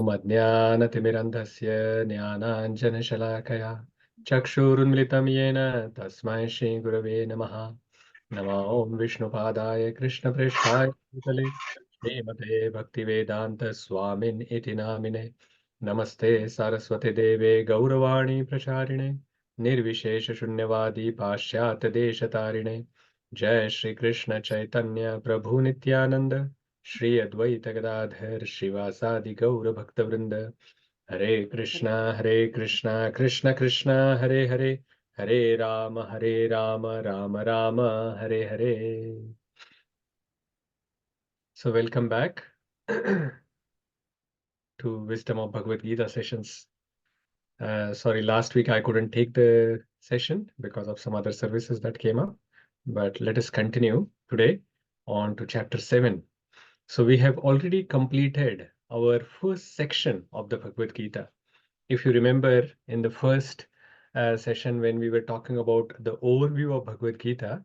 मज्ञानतिमिरन्धस्य ज्ञानाञ्जनशलाकया चक्षुरुन्मिलितं येन तस्मै श्रीगुरवे नमः। नमो ॐ विष्णुपादाय कृष्णप्रेष्ठाय भूतले श्रीमते भक्तिवेदान्तस्वामिन् इति नामिने। नमस्ते सरस्वती देवे गौरवाणी प्रचारिणे निर्विशेषशून्यवादी पाश्चात्यदेशतारिणे। जय श्री कृष्ण चैतन्य प्रभु नित्यानंद श्री अद्वैत गदाधर श्रीवासादि गौर भक्तवृंद। हरे कृष्णा कृष्ण कृष्ण हरे हरे, हरे Ram Ram Ram Hare Hare. So welcome back to Wisdom of Bhagavad Gita sessions. Sorry, last week I couldn't take the session because of some other services that came up. But let us continue today on to chapter 7. So we have already completed our first section of the Bhagavad Gita. If you remember in the first session when we were talking about the overview of Bhagavad Gita,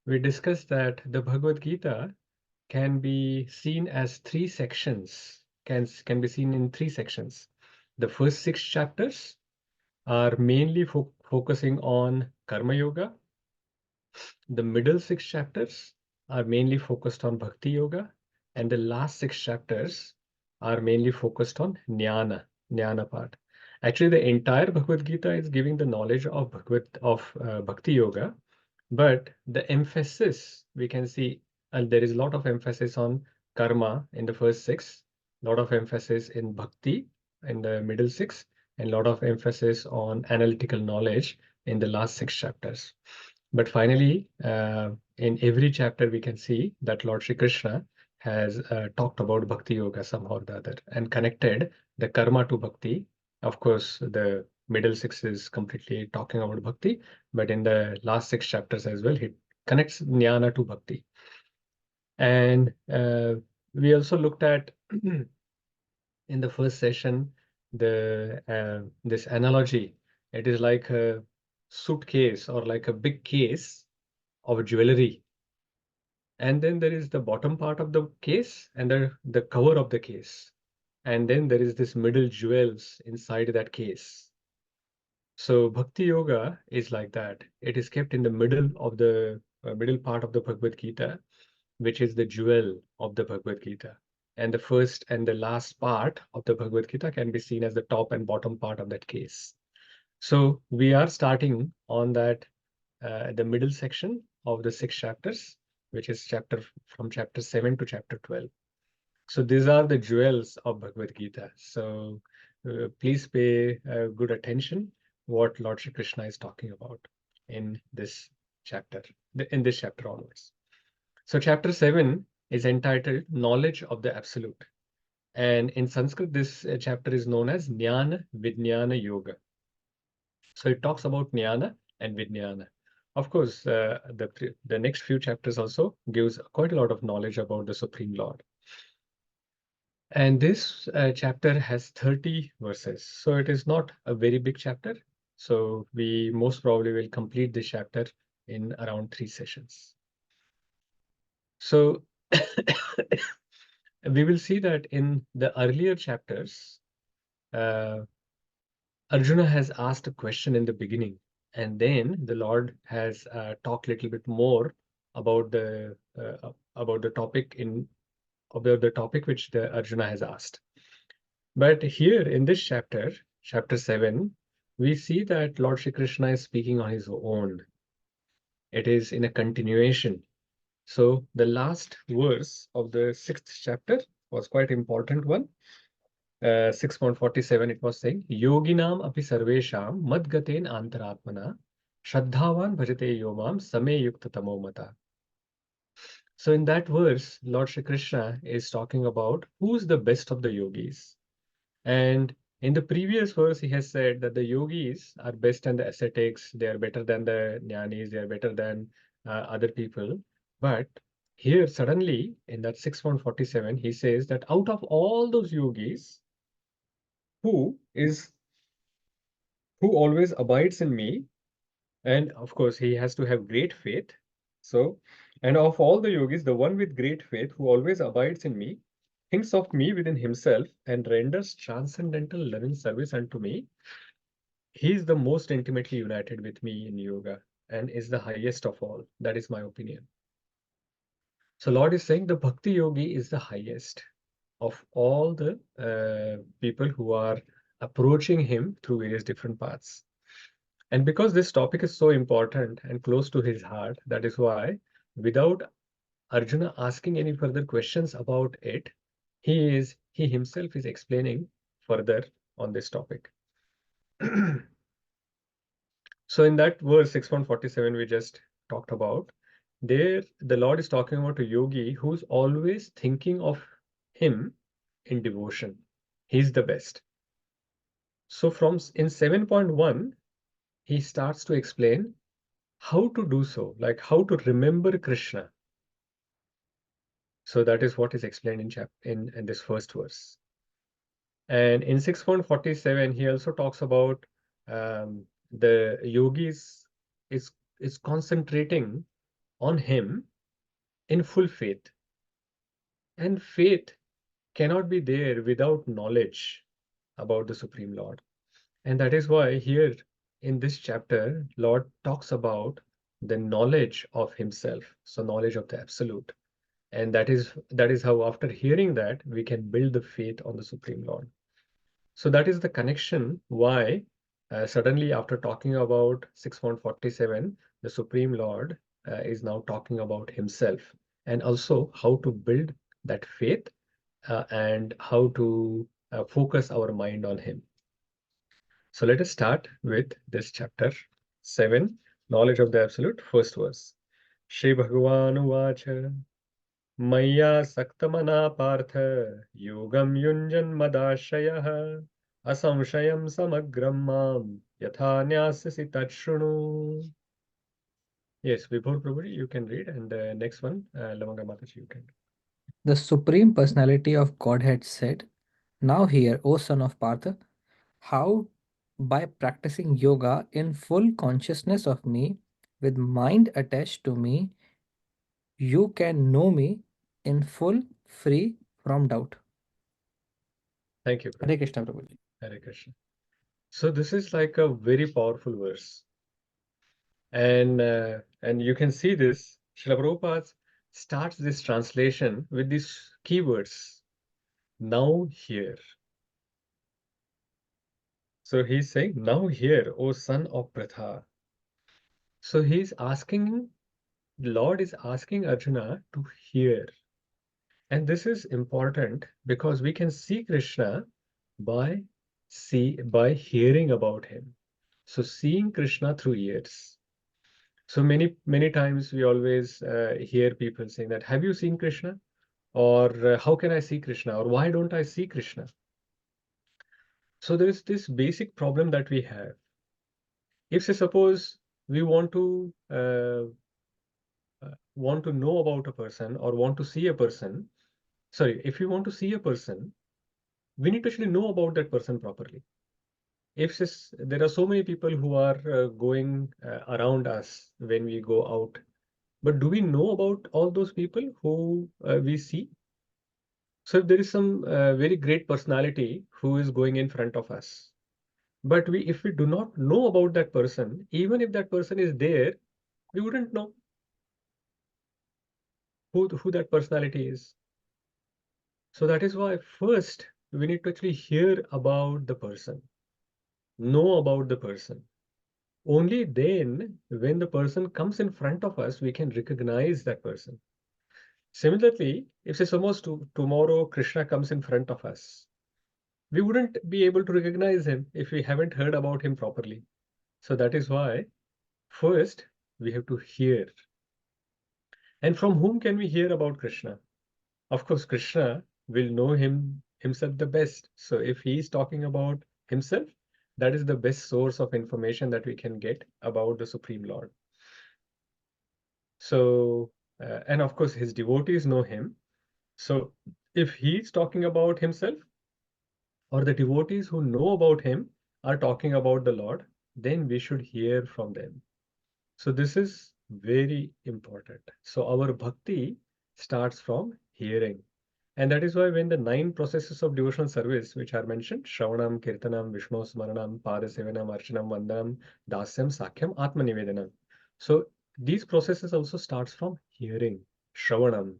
we discussed that the Bhagavad Gita can be seen as three sections, can be seen in three sections. The first six chapters are mainly focusing on Karma Yoga. The middle six chapters are mainly focused on Bhakti Yoga, and the last six chapters are mainly focused on Jnana part. Actually, the entire Bhagavad Gita is giving the knowledge of Bhakti Yoga, but the emphasis we can see, and there is a lot of emphasis on karma in the first six, lot of emphasis in bhakti in the middle six, and lot of emphasis on analytical knowledge in the last six chapters. But finally, in every chapter, we can see that Lord Shri Krishna has talked about Bhakti Yoga somehow or the other and connected the karma to Bhakti. Of course, the middle six is completely talking about Bhakti, but in the last six chapters as well, he connects Jnana to Bhakti. And we also looked at in the first session this analogy. It is like a suitcase or like a big case of jewelry, and then there is the bottom part of the case and the cover of the case, and then there is this middle jewels inside that case. So Bhakti Yoga is like that. It is kept in the middle of the middle part of the Bhagavad Gita, which is the jewel of the Bhagavad Gita. And the first and the last part of the Bhagavad Gita can be seen as the top and bottom part of that case. So we are starting on that the middle section of the six chapters, which is from chapter 7 to chapter 12. So these are the jewels of Bhagavad Gita. So please pay good attention what Lord Shri Krishna is talking about in this chapter, in this chapter onwards. So chapter 7 is entitled Knowledge of the Absolute. And in Sanskrit, this chapter is known as Jnana Vijnana Yoga. So it talks about Jnana and Vijnana. Of course, the next few chapters also gives quite a lot of knowledge about the Supreme Lord. And this chapter has 30 verses. So it is not a very big chapter. So we most probably will complete this chapter in around 3 sessions. So we will see that in the earlier chapters, Arjuna has asked a question in the beginning, and then the Lord has talked a little bit more about the topic about the topic which the Arjuna has asked. But here in this chapter, chapter 7, we see that Lord Shri Krishna is speaking on his own. It is in a continuation. So the last verse of the 6th chapter was quite important one. 6.47, it was saying, Yoginam api sarvesham madgaten antaratmana shraddhavan bhajate yomam same yukta tamo mata. So in that verse, Lord Shri Krishna is talking about who's the best of the yogis. And in the previous verse, he has said that the yogis are best than the ascetics, they are better than the jnanis, they are better than other people. But here, suddenly, in that 6.47, he says that out of all those yogis, who always abides in me, and of course, he has to have great faith. So, and of all the yogis, the one with great faith who always abides in me, thinks of me within himself and renders transcendental loving service unto me, he is the most intimately united with me in yoga and is the highest of all. That is my opinion. So Lord is saying the Bhakti Yogi is the highest of all the people who are approaching him through various different paths. And because this topic is so important and close to his heart, that is why, without Arjuna asking any further questions about it, he himself is explaining further on this topic. So in that verse 6147 we just talked about, there the Lord is talking about a yogi who's always thinking of him in devotion. He's the best. So in 7.1, he starts to explain how to do so, like how to remember Krishna. So that is what is explained in this first verse. And in 6.47, he also talks about the yogis is is concentrating on him in full faith. And faith cannot be there without knowledge about the Supreme Lord. And that is why here in this chapter, Lord talks about the knowledge of himself, so knowledge of the absolute. And that is how after hearing that, we can build the faith on the Supreme Lord. So that is the connection why suddenly after talking about 6.47, the Supreme Lord is now talking about himself and also how to build that faith and how to focus our mind on him. So let us start with this chapter 7, Knowledge of the Absolute, first verse. Shri Bhagavan Uvacha Maya Saktamana Partha Yogam Yunjan Madashayah Asamshayam Samagram Mam Yatha Nyasasi Tatshrunu. Yes, Vibhor Prabhuji, you can read, and the next one, Lavanga Mataji, you can. The Supreme Personality of Godhead said, "Now hear, O son of Partha, how by practicing yoga in full consciousness of me, with mind attached to me, you can know me in full, free from doubt." Thank you, Hare Prabhuji. Krishna, Prabhuji. Hare Krishna. So this is like a very powerful verse. And you can see this. Srila Prabhupada starts this translation with these keywords. Now here. So he's saying, now here, O son of Pratha. So he's asking, the Lord is asking Arjuna to hear. And this is important because we can see Krishna by by hearing about him. So seeing Krishna through ears. So many times we always hear people saying that, have you seen Krishna? Or how can I see Krishna? Or why don't I see Krishna? So there is this basic problem that we have. If say suppose we want to know about a person or want to see a person, sorry, if we want to see a person, we need to actually know about that person properly. If there are so many people who are going around us when we go out, but do we know about all those people who we see? So if there is some very great personality who is going in front of us, but if we do not know about that person, even if that person is there, we wouldn't know who that personality is. So that is why first we need to actually hear about the person, know about the person. Only then, when the person comes in front of us, we can recognize that person. Similarly, if say suppose tomorrow Krishna comes in front of us, we wouldn't be able to recognize him if we haven't heard about him properly. So that is why first we have to hear. And from whom can we hear about Krishna? Of course, Krishna will know himself the best. So if he is talking about himself, that is the best source of information that we can get about the Supreme Lord. So, and of course, his devotees know him. So if he's talking about himself, or the devotees who know about him are talking about the Lord, then we should hear from them. So this is very important. So our bhakti starts from hearing. And that is why when the 9 processes of devotional service, which are mentioned, Shravanam, Kirtanam, Vishnu Smaranam, Padasevanam, Archanam, Vandanam, Dasyam, Sakyam, Atmanivedanam. So these processes also starts from hearing, Shravanam.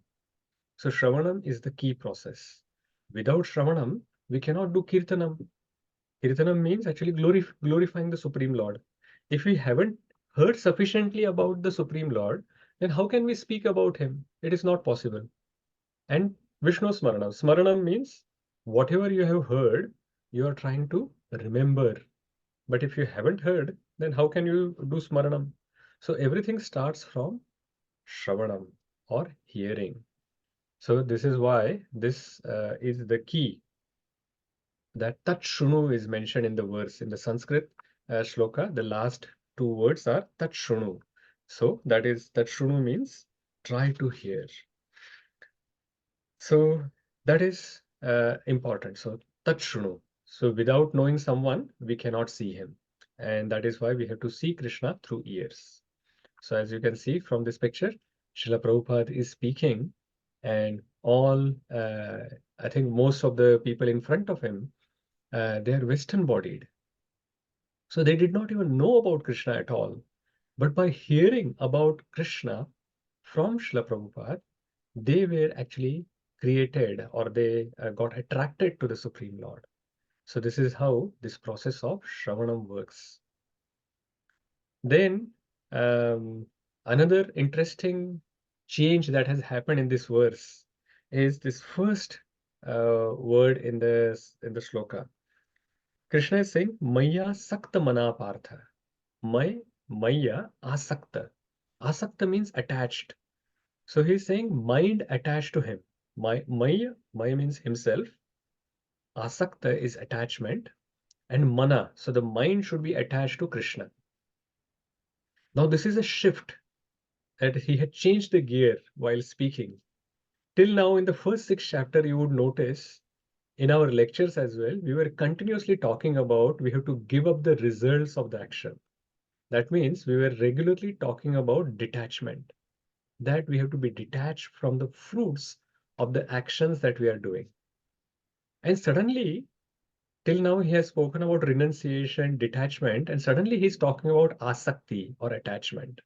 So Shravanam is the key process. Without Shravanam, we cannot do Kirtanam. Kirtanam means actually glorifying the Supreme Lord. If we haven't heard sufficiently about the Supreme Lord, then how can we speak about him? It is not possible. And Vishnu Smaranam. Smaranam means whatever you have heard, you are trying to remember. But if you haven't heard, then how can you do Smaranam? So everything starts from Shravanam or hearing. So this is why this is the key, that Tat Shunu is mentioned in the verse. In the Sanskrit shloka, the last 2 words are Tat Shunu. So that is, Tat Shunu means try to hear. So that is important. So Tat Shunu. So without knowing someone, we cannot see him. And that is why we have to see Krishna through ears. So as you can see from this picture, Srila Prabhupada is speaking, and all, I think most of the people in front of him, they are Western bodied. So they did not even know about Krishna at all. But by hearing about Krishna from Srila Prabhupada, they were actually created, or they got attracted to the Supreme Lord. So this is how this process of Shravanam works. Then another interesting change that has happened in this verse is this first word in the shloka. Krishna is saying, Maya Sakta Mana Partha. Maya Asakta. Asakta means attached. So he's saying mind attached to him. Maya means himself. Asakta is attachment. And mana. So the mind should be attached to Krishna. Now this is a shift that he had changed the gear while speaking. Till now, in the first 6 chapters, you would notice in our lectures as well, we were continuously talking about we have to give up the results of the action. That means we were regularly talking about detachment, that we have to be detached from the fruits of the actions that we are doing. And suddenly, till now, he has spoken about renunciation, detachment, and suddenly he's talking about asakti or attachment.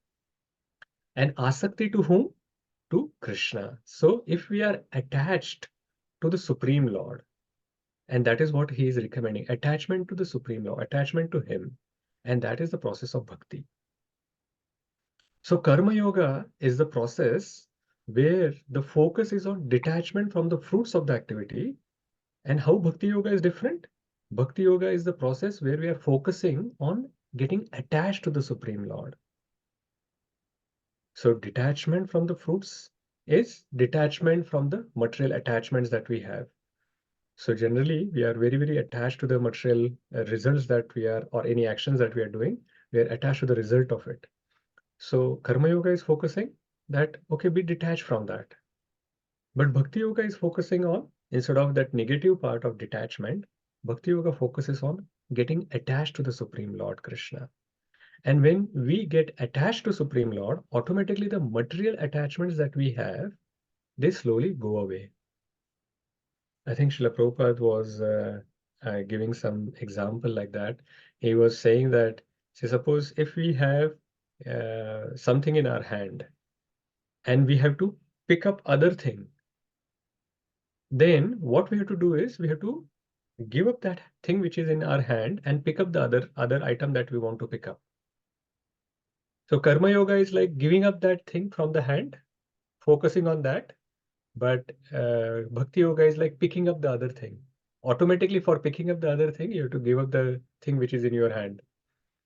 And asakti to whom? To Krishna. So if we are attached to the Supreme Lord, and that is what he is recommending, attachment to the Supreme Lord, attachment to him, and that is the process of bhakti. So Karma Yoga is the process where the focus is on detachment from the fruits of the activity. And how Bhakti Yoga is different? Bhakti Yoga is the process where we are focusing on getting attached to the Supreme Lord. So detachment from the fruits is detachment from the material attachments that we have. So generally, we are very, very attached to the material results that we are, or any actions that we are doing. We are attached to the result of it. So Karma Yoga is focusing that, okay, be detached from that. But Bhakti Yoga is focusing on, instead of that negative part of detachment, Bhakti Yoga focuses on getting attached to the Supreme Lord Krishna. And when we get attached to Supreme Lord, automatically the material attachments that we have, they slowly go away. I think Srila Prabhupada was giving some example like that. He was saying that, say, suppose if we have something in our hand and we have to pick up other thing, then what we have to do is we have to give up that thing which is in our hand and pick up the other item that we want to pick up. So Karma Yoga is like giving up that thing from the hand, focusing on that. But Bhakti Yoga is like picking up the other thing. Automatically, for picking up the other thing, you have to give up the thing which is in your hand.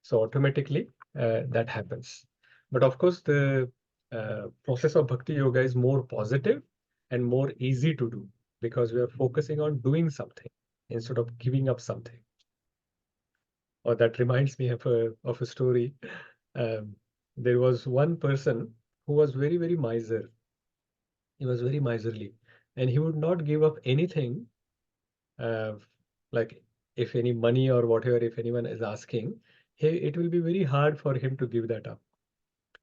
So automatically, that happens. But of course, the process of Bhakti Yoga is more positive and more easy to do because we are focusing on doing something instead of giving up something. Or that reminds me of a story. Um, there was one person who was very, very miser. He was very miserly, and he would not give up anything. Uh, like if any money or whatever, if anyone is asking, it will be very hard for him to give that up.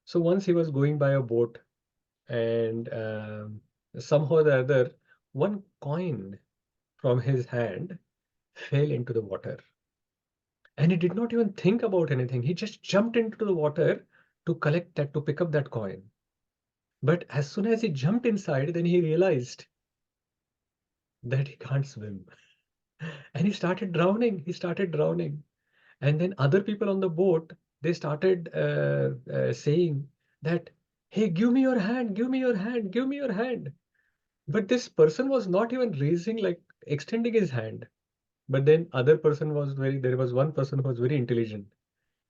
So once he was going by a boat, and somehow or the other, one coin from his hand fell into the water. And he did not even think about anything. He just jumped into the water to collect that, to pick up that coin. But as soon as he jumped inside, then he realized that he can't swim. And he started drowning. He started drowning. And then other people on the boat, they started saying that, hey, give me your hand, give me your hand, give me your hand. But this person was not even raising, like extending his hand. But then there was one person who was very intelligent.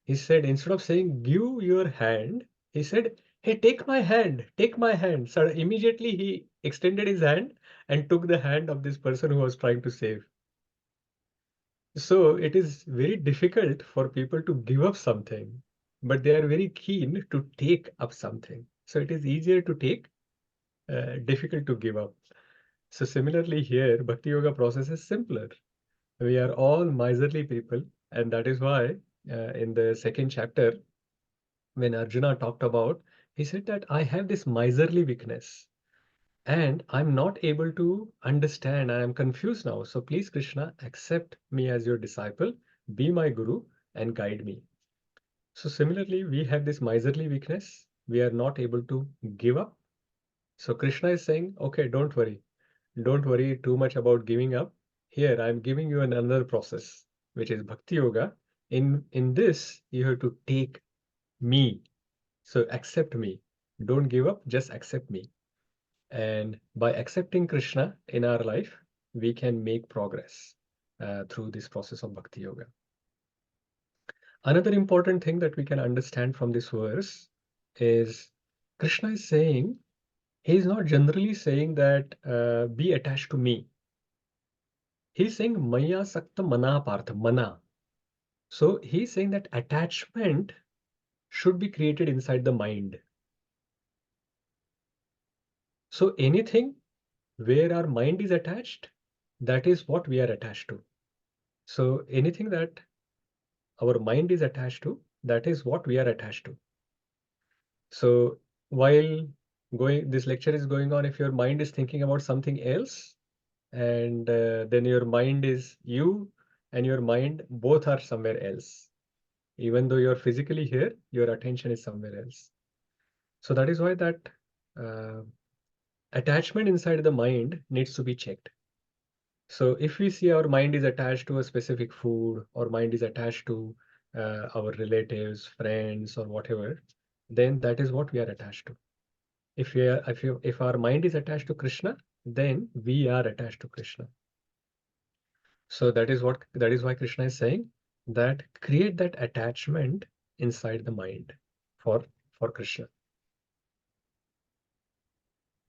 He said, instead of saying, give your hand, he said, hey, take my hand, take my hand. So immediately he extended his hand and took the hand of this person who was trying to save. So it is very difficult for people to give up something, but they are very keen to take up something. So it is easier to take, difficult to give up. So similarly here, Bhakti Yoga process is simpler. We are all miserly people, and that is why in the second chapter, when Arjuna talked about, he said that I have this miserly weakness and I'm not able to understand. I am confused now. So please, Krishna, accept me as your disciple, be my guru, and guide me. So similarly, we have this miserly weakness. We are not able to give up. So Krishna is saying, okay, don't worry. Don't worry too much about giving up. Here, I'm giving you another process, which is Bhakti Yoga. In this, you have to take me. So accept me. Don't give up, just accept me. And by accepting Krishna in our life, we can make progress through this process of Bhakti Yoga. Another important thing that we can understand from this verse is Krishna is saying, he is not generally saying that be attached to me. He's saying Maya Sakta Mana Partha, Mana. So he's saying that attachment should be created inside the mind. So anything where our mind is attached, that is what we are attached to. So anything that our mind is attached to, that is what we are attached to. So while this lecture is going on, if your mind is thinking about something else, and then your mind is you and your mind both are somewhere else. Even though you're physically here, your attention is somewhere else. So that is why that uh, attachment inside the mind needs to be checked. So if we see our mind is attached to a specific food, or mind is attached to our relatives, friends, or whatever, then that is what we are attached to. If our mind is attached to Krishna, then we are attached to Krishna. So that is why Krishna is saying that create that attachment inside the mind for Krishna.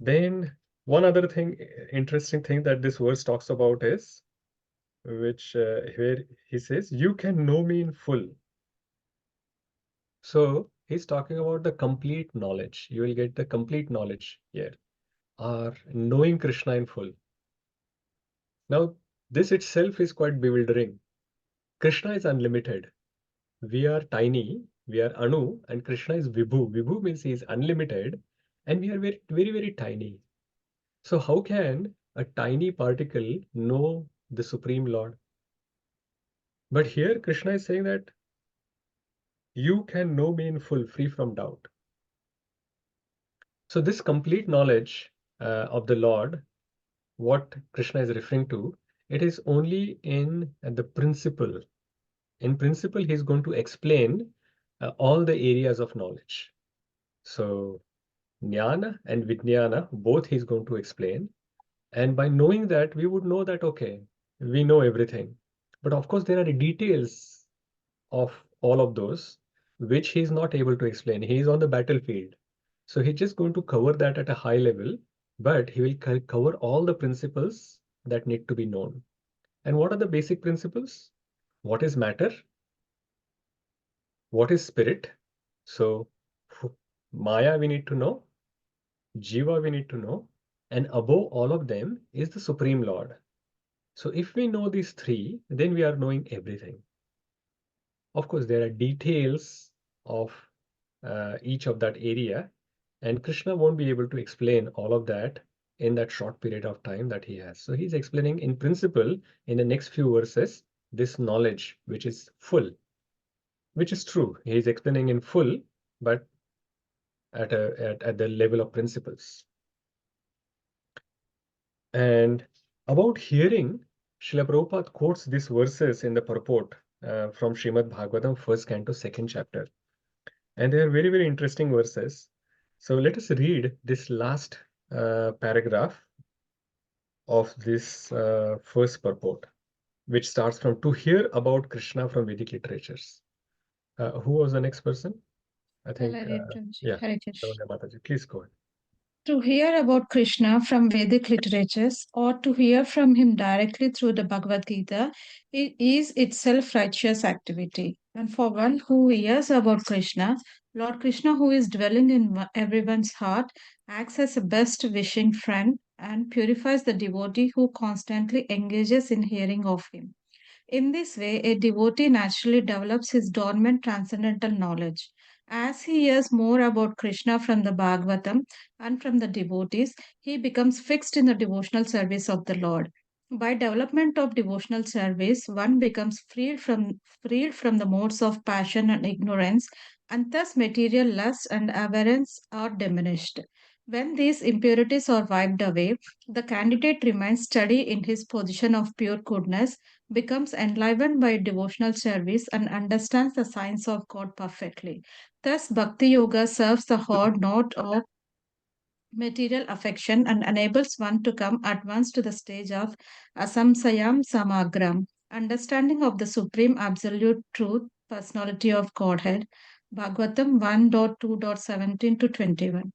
Then one other thing, interesting thing that this verse talks about is where he says, you can know me in full. So he's talking about the complete knowledge. You will get the complete knowledge here, or knowing Krishna in full. Now, this itself is quite bewildering. Krishna is unlimited. We are tiny, we are Anu, and Krishna is Vibhu. Vibhu means he is unlimited, and we are very, very, very tiny. So how can a tiny particle know the Supreme Lord? But here Krishna is saying that you can know me in full, free from doubt. So this complete knowledge of the Lord, what Krishna is referring to, it is only in the principle. In principle, he is going to explain all the areas of knowledge. So Jnana and Vijnana, both he's going to explain. And by knowing that, we would know that, okay, we know everything. But of course, there are details of all of those, which he's not able to explain. He is on the battlefield. So he's just going to cover that at a high level, but he will cover all the principles that need to be known. And what are the basic principles? What is matter? What is spirit? So Maya we need to know, Jiva we need to know, and above all of them is the Supreme Lord. So if we know these three, then we are knowing everything. Of course, there are details of each of that area, and Krishna won't be able to explain all of that in that short period of time that he has. So he's explaining in principle in the next few verses this knowledge which is full, which is true. He's explaining in full, but at the level of principles. And about hearing, Srila Prabhupada quotes these verses in the purport from Srimad Bhagavatam, first canto, second chapter. And they are very, very interesting verses. So let us read this last paragraph of this first purport, which starts from to hear about Krishna from Vedic literatures. Who was the next person? I think, yeah, Hare Krishna. Ravana Mataji. Please go ahead. To hear about Krishna from Vedic literatures or to hear from him directly through the Bhagavad Gita is itself righteous activity. And for one who hears about Krishna, Lord Krishna, who is dwelling in everyone's heart, acts as a best wishing friend and purifies the devotee who constantly engages in hearing of him. In this way, a devotee naturally develops his dormant transcendental knowledge. As he hears more about Krishna from the Bhagavatam and from the devotees, he becomes fixed in the devotional service of the Lord. By development of devotional service, one becomes freed from the modes of passion and ignorance, and thus material lust and avarice are diminished. When these impurities are wiped away, the candidate remains steady in his position of pure goodness, becomes enlivened by devotional service, and understands the science of God perfectly. Thus, Bhakti Yoga serves the whole note of material affection and enables one to come at once to the stage of asamsayam samagram, understanding of the supreme absolute truth, personality of Godhead. Bhagavatam 1.2.17 to 21.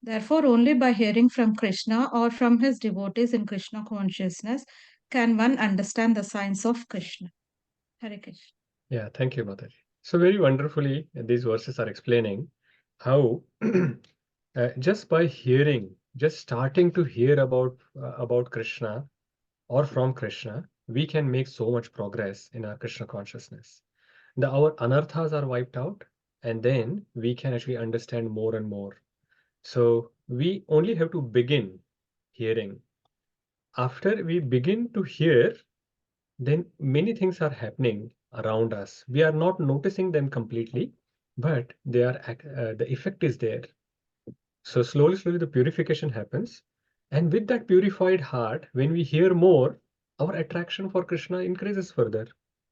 Therefore, only by hearing from Krishna or from his devotees in Krishna consciousness can one understand the science of Krishna. Hare Krishna. Yeah, thank you, Mataji. So very wonderfully, these verses are explaining how just by hearing, just starting to hear about Krishna or from Krishna, we can make so much progress in our Krishna consciousness. Our anarthas are wiped out, and then we can actually understand more and more. So we only have to begin hearing. After we begin to hear, then many things are happening around us. We are not noticing them completely, but the effect is there. So slowly, slowly, the purification happens. And with that purified heart, when we hear more, our attraction for Krishna increases further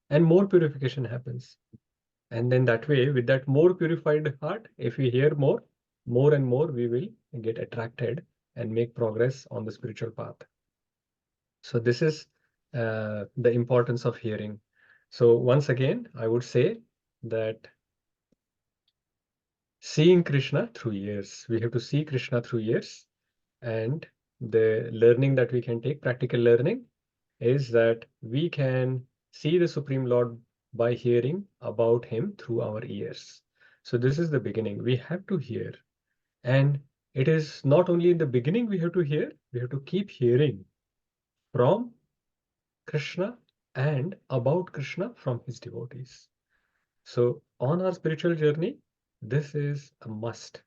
and more purification happens. And then that way, with that more purified heart, if we hear more and more, we will get attracted and make progress on the spiritual path. So this is the importance of hearing. So once again, I would say that seeing Krishna through ears, we have to see Krishna through ears, and the learning that we can take, practical learning, is that we can see the Supreme Lord by hearing about him through our ears. So this is the beginning. We have to hear. And it is not only in the beginning we have to hear, we have to keep hearing from Krishna and about Krishna from his devotees. So on our spiritual journey, this is a must.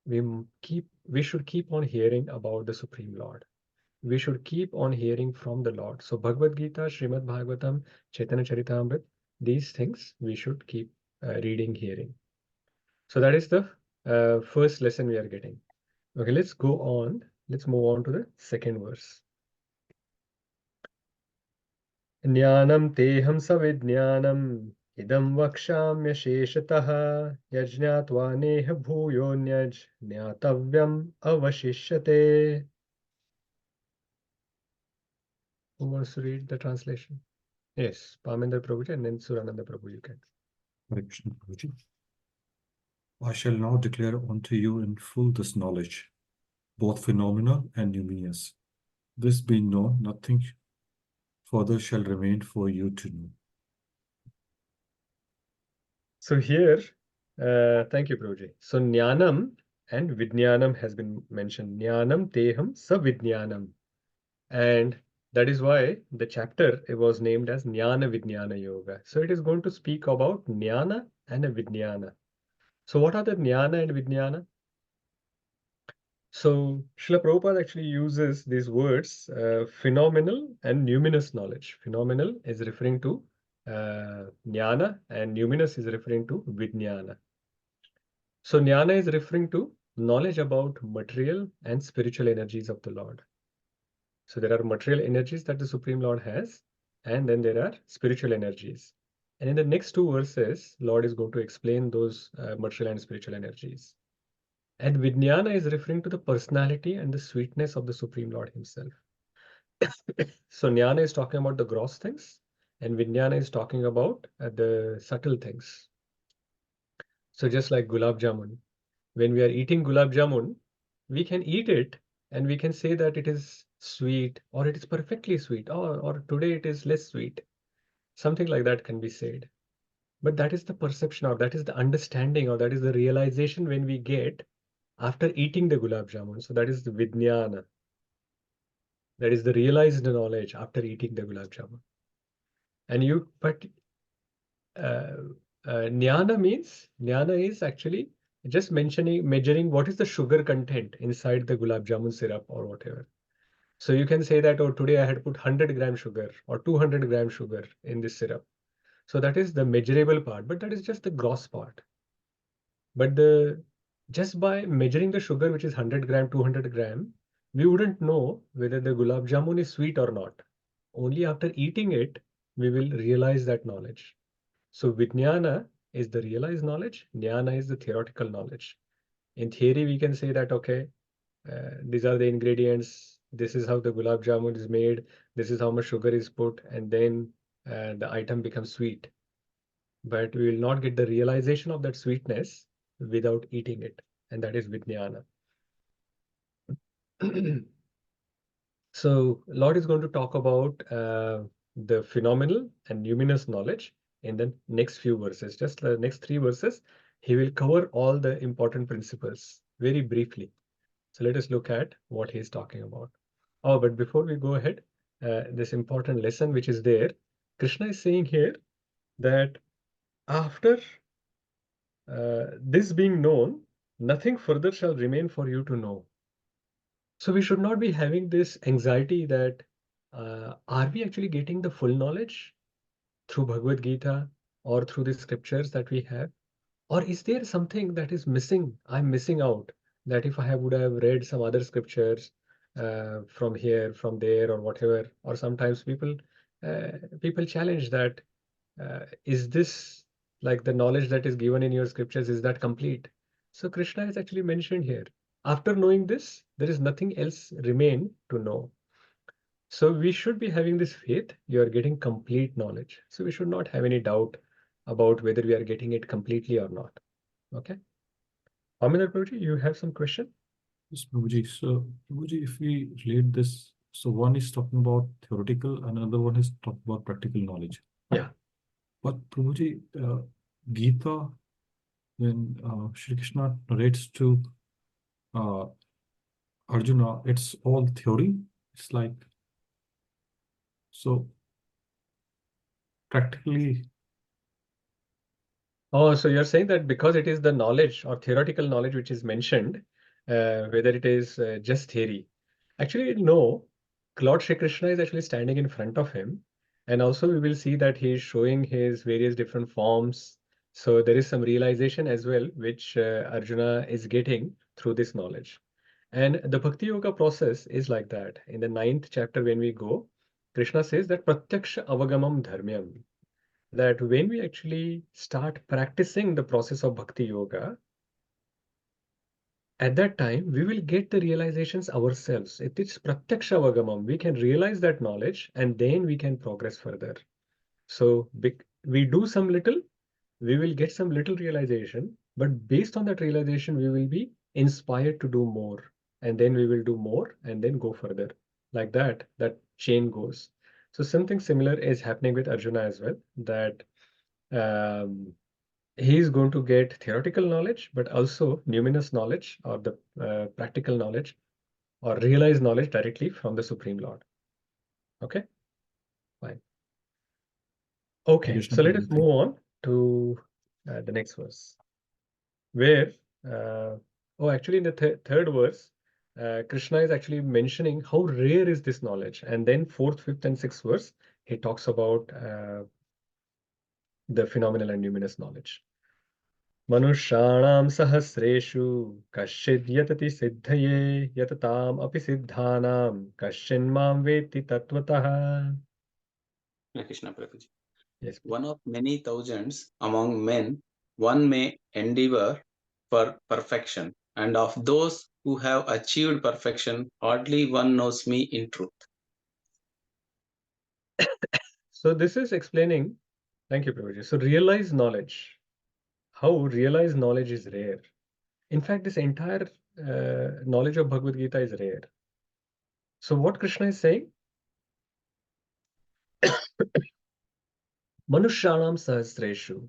We should keep on hearing about the Supreme Lord. We should keep on hearing from the Lord. So Bhagavad Gita, Srimad Bhagavatam, Chaitanya Charitamrita, these things we should keep reading, hearing. So that is the first lesson we are getting. Okay, let's go on. Let's move on to the second verse. Jnanam teham savidnyanam idam vakshamya sheshatah yajñatva neha bhuyo nyaj jnatavyam avashishyate. Who wants to read the translation? Yes, Parminder Prabhuji and then Surananda Prabhu, you can. Hare Krishna, Prabhuji. I shall now declare unto you in full this knowledge, both phenomenal and numinous. This being known, nothing further shall remain for you to know. So here, thank you, Prabhuji. So Jnanam and Vijnanam has been mentioned. Jnanam teham savidnyanam. And that is why the chapter it was named as Jnana Vijnana Yoga. So it is going to speak about Jnana and a Vijnana. So what are the Jnana and Vijnana? So Srila Prabhupada actually uses these words, phenomenal and numinous knowledge. Phenomenal is referring to jnana, and numinous is referring to vijnana. So jnana is referring to knowledge about material and spiritual energies of the Lord. So there are material energies that the Supreme Lord has, and then there are spiritual energies. And in the next two verses, Lord is going to explain those material and spiritual energies. And Vijnana is referring to the personality and the sweetness of the Supreme Lord Himself. So Jnana is talking about the gross things, and Vijnana is talking about the subtle things. So just like gulab jamun, when we are eating gulab jamun, we can eat it and we can say that it is sweet, or it is perfectly sweet, or today it is less sweet. Something like that can be said. But that is the perception, or that is the understanding, or that is the realization when we get after eating the gulab jamun. So that is the Vijnana. That is the realized knowledge after eating the gulab jamun. And jnana is actually just measuring what is the sugar content inside the gulab jamun syrup or whatever. So you can say that, oh, today I had put 100 gram sugar or 200 gram sugar in this syrup. So that is the measurable part, but that is just the gross part. But just by measuring the sugar, which is 100 gram, 200 gram, we wouldn't know whether the gulab jamun is sweet or not. Only after eating it, we will realize that knowledge. So Vijnana is the realized knowledge, Jnana is the theoretical knowledge. In theory, we can say that, okay, these are the ingredients, this is how the gulab jamun is made, this is how much sugar is put, and then the item becomes sweet. But we will not get the realization of that sweetness without eating it, and that is Vijnana. So Lord is going to talk about the phenomenal and numinous knowledge in the next few verses. Just the next 3 verses, he will cover all the important principles very briefly. So let us look at what he is talking about. Oh, but before we go ahead, this important lesson which is there, Krishna is saying here that after this being known, nothing further shall remain for you to know. So we should not be having this anxiety that are we actually getting the full knowledge through Bhagavad Gita or through the scriptures that we have? Or is there something that is missing? I'm missing out, that if I would have read some other scriptures from here, from there, or whatever, or sometimes people challenge that, is this like the knowledge that is given in your scriptures, is that complete? So Krishna is actually mentioned here. After knowing this, there is nothing else remain to know. So we should be having this faith, you are getting complete knowledge. So we should not have any doubt about whether we are getting it completely or not. Okay. Aminar Prabhuji, you have some question? Yes, Prabhuji. So, Prabhuji, if we relate this, so one is talking about theoretical, and another one is talking about practical knowledge. Yeah. But Prabhuji, Gita, when Shri Krishna narrates to uh, Arjuna, it's all theory. It's like, so practically. Oh, so you're saying that because it is the knowledge or theoretical knowledge which is mentioned, whether it is just theory. Actually, no. Lord Shri Krishna is actually standing in front of him. And also we will see that he is showing his various different forms. So there is some realization as well, which Arjuna is getting through this knowledge. And the Bhakti Yoga process is like that. In the 9th chapter, when we go, Krishna says that Pratyaksha Avagamam Dharmyam, that when we actually start practicing the process of Bhakti Yoga, at that time, we will get the realizations ourselves. It is Pratyaksha Avagamam. We can realize that knowledge and then we can progress further. So we do some little, we will get some little realization, but based on that realization, we will be inspired to do more. And then we will do more and then go further. Like that chain goes. So something similar is happening with Arjuna as well, that he is going to get theoretical knowledge, but also numinous knowledge, or the practical knowledge or realized knowledge directly from the Supreme Lord. Okay, fine. Okay, Krishna so let us Prabhuji. move on to the next verse, where, actually in the third verse, Krishna is actually mentioning how rare is this knowledge. And then 4th, 5th, and 6th verse, he talks about the phenomenal and numinous knowledge. Manushanam sahasreshu kaschid yatati siddhaye yatatam api siddhanam kaschin mam veti tatvatah. Hare Krishna Prabhuji. Yes, please. One of many thousands among men, one may endeavor for perfection, and of those who have achieved perfection, hardly one knows me in truth. So this is explaining, thank you, Prabhuji. So realized knowledge, how realized knowledge is rare. In fact, this entire knowledge of Bhagavad Gita is rare. So what Krishna is saying, Manushyanam sahasreshu.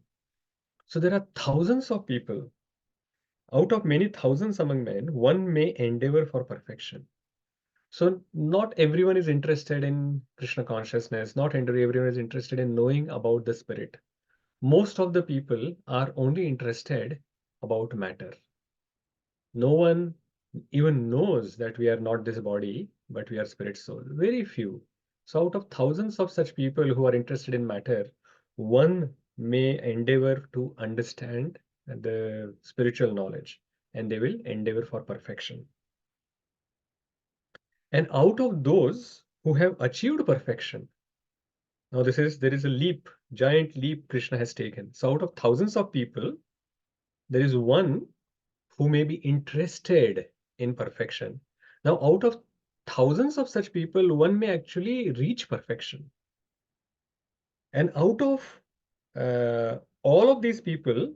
So there are thousands of people. Out of many thousands among men, one may endeavor for perfection. So not everyone is interested in Krishna consciousness. Not everyone is interested in knowing about the spirit. Most of the people are only interested about matter. No one even knows that we are not this body, but we are spirit soul. Very few. So out of thousands of such people who are interested in matter, one may endeavor to understand the spiritual knowledge, and they will endeavor for perfection. And out of those who have achieved perfection, now there is a leap, giant leap Krishna has taken. So out of thousands of people, there is one who may be interested in perfection. Now, out of thousands of such people, one may actually reach perfection. And out of all of these people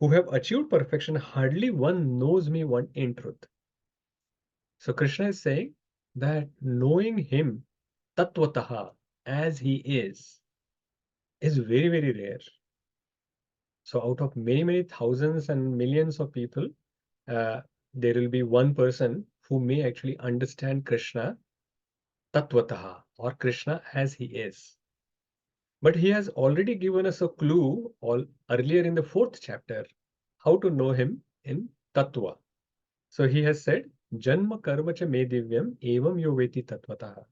who have achieved perfection, hardly one knows me one in truth. So Krishna is saying that knowing him tattvataha as he is very, very rare. So out of many, many thousands and millions of people, there will be one person who may actually understand Krishna tattvataha, or Krishna as he is. But he has already given us a clue earlier in the 4th chapter how to know him in tattva. So he has said, Janma karma cha me divyam evam yo veti tattvataha.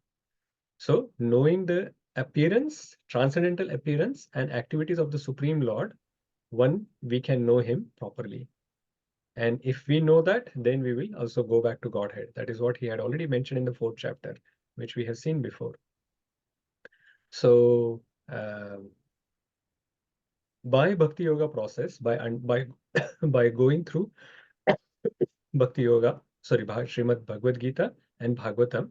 So knowing the appearance, transcendental appearance and activities of the Supreme Lord, we can know him properly. And if we know that, then we will also go back to Godhead. That is what he had already mentioned in the 4th chapter, which we have seen before. So by Bhakti Yoga process, by by going through Bhakti Yoga, Srimad Bhagavad Gita and Bhagavatam,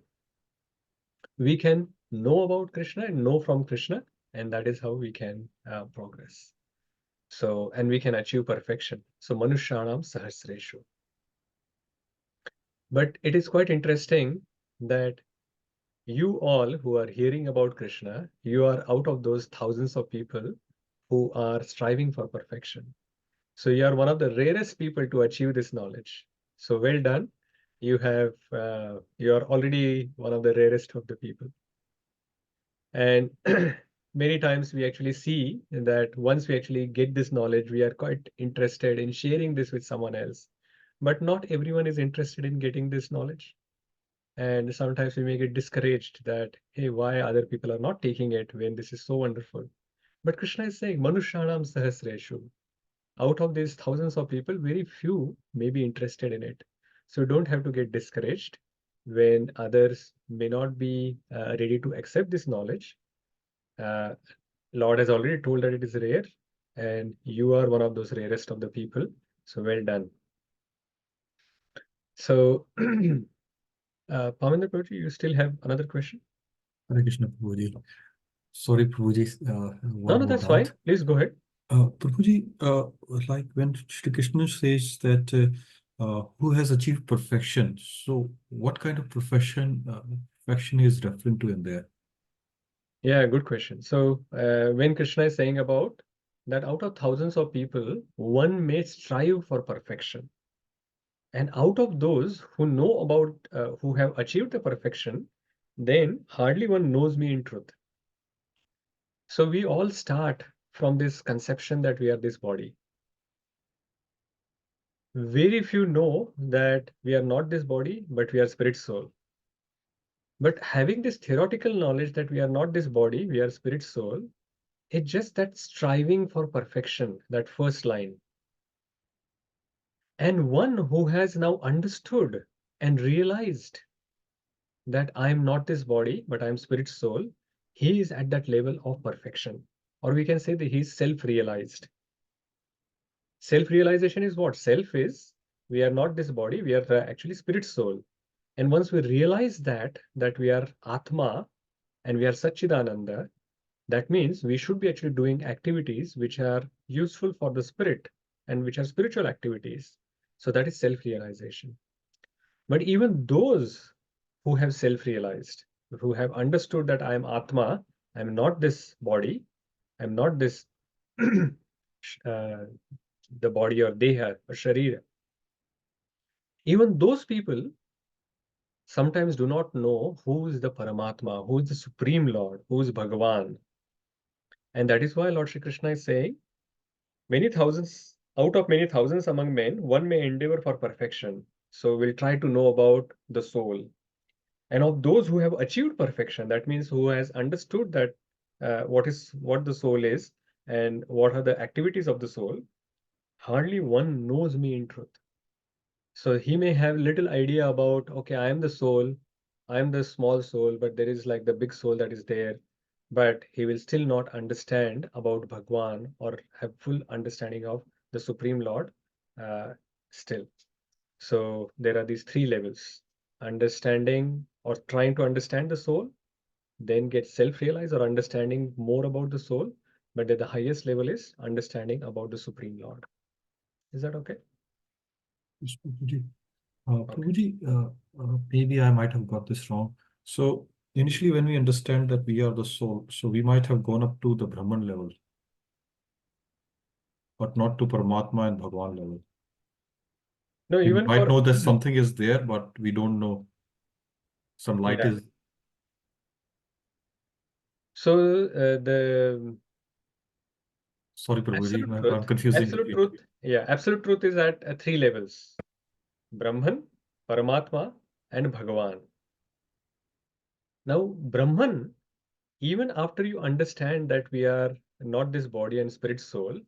we can know about Krishna and know from Krishna, and that is how we can progress. So, and we can achieve perfection. So, Manushyanam Sahasreshu. But it is quite interesting that you all who are hearing about Krishna, you are out of those thousands of people who are striving for perfection. So you are one of the rarest people to achieve this knowledge. So well done. You are already one of the rarest of the people. And many times we actually see that once we actually get this knowledge, we are quite interested in sharing this with someone else. But not everyone is interested in getting this knowledge. And sometimes we may get discouraged that, hey, why other people are not taking it when this is so wonderful. But Krishna is saying, Manushyanam Sahasreshu. Out of these thousands of people, very few may be interested in it. So don't have to get discouraged when others may not be ready to accept this knowledge. Lord has already told that it is rare, and you are one of those rarest of the people. So well done. So, Pamendra Prabhuji, you still have another question? Hare Krishna, Prabhuji. Sorry, Prabhuji, No, one more that's fine. doubt. Please go ahead. Prabhuji, like when Shri Krishna says that who has achieved perfection, so what kind of perfection is referring to in there? Yeah, good question. So when Krishna is saying about that out of thousands of people, one may strive for perfection. And out of those who know about, who have achieved the perfection, then hardly one knows me in truth. So we all start from this conception that we are this body. very few know that we are not this body, but we are spirit soul. But having this theoretical knowledge that we are not this body, we are spirit soul, it's just that striving for perfection, that first line. And one who has now understood and realized that I am not this body, but I am spirit soul, he is at that level of perfection. Or we can say that he is self-realized. Self-realization is what? Self is, we are not this body, we are actually spirit soul. And once we realize that we are Atma and we are Satchidananda, that means we should be actually doing activities which are useful for the spirit and which are spiritual activities. So that is self-realization. But even those who have self-realized, who have understood that I am Atma, I am not this body, I am not this the body or deha or sharira. Even those people sometimes do not know who is the Paramatma, who is the Supreme Lord, who is Bhagavan. And that is why Lord Shri Krishna is saying, many thousands, out of many thousands among men, one may endeavor for perfection. So we'll try to know about the soul. And of those who have achieved perfection, that means who has understood that what the soul is and what are the activities of the soul, hardly one knows me in truth. So he may have little idea about, okay, I am the soul, I am the small soul, but there is like the big soul that is there. But he will still not understand about Bhagwan or have full understanding of the Supreme Lord still. So there are these three levels: understanding or trying to understand the soul, then get self-realized or understanding more about the soul. But at the highest level is understanding about the Supreme Lord. Is that okay? Yes, Prabhuji. Prabhuji, maybe I might have got this wrong. So initially, when we understand that we are the soul, so we might have gone up to the Brahman level, but not to Paramatma and Bhagwan level. No, We even might for know that something is there, but we don't know some light yeah. is. So the Sorry, Prabhuji, absolute I'm confusing absolute you. truth, yeah, absolute truth is at three levels: Brahman, Paramatma, and Bhagavan. Now, Brahman, even after you understand that we are not this body and spirit soul,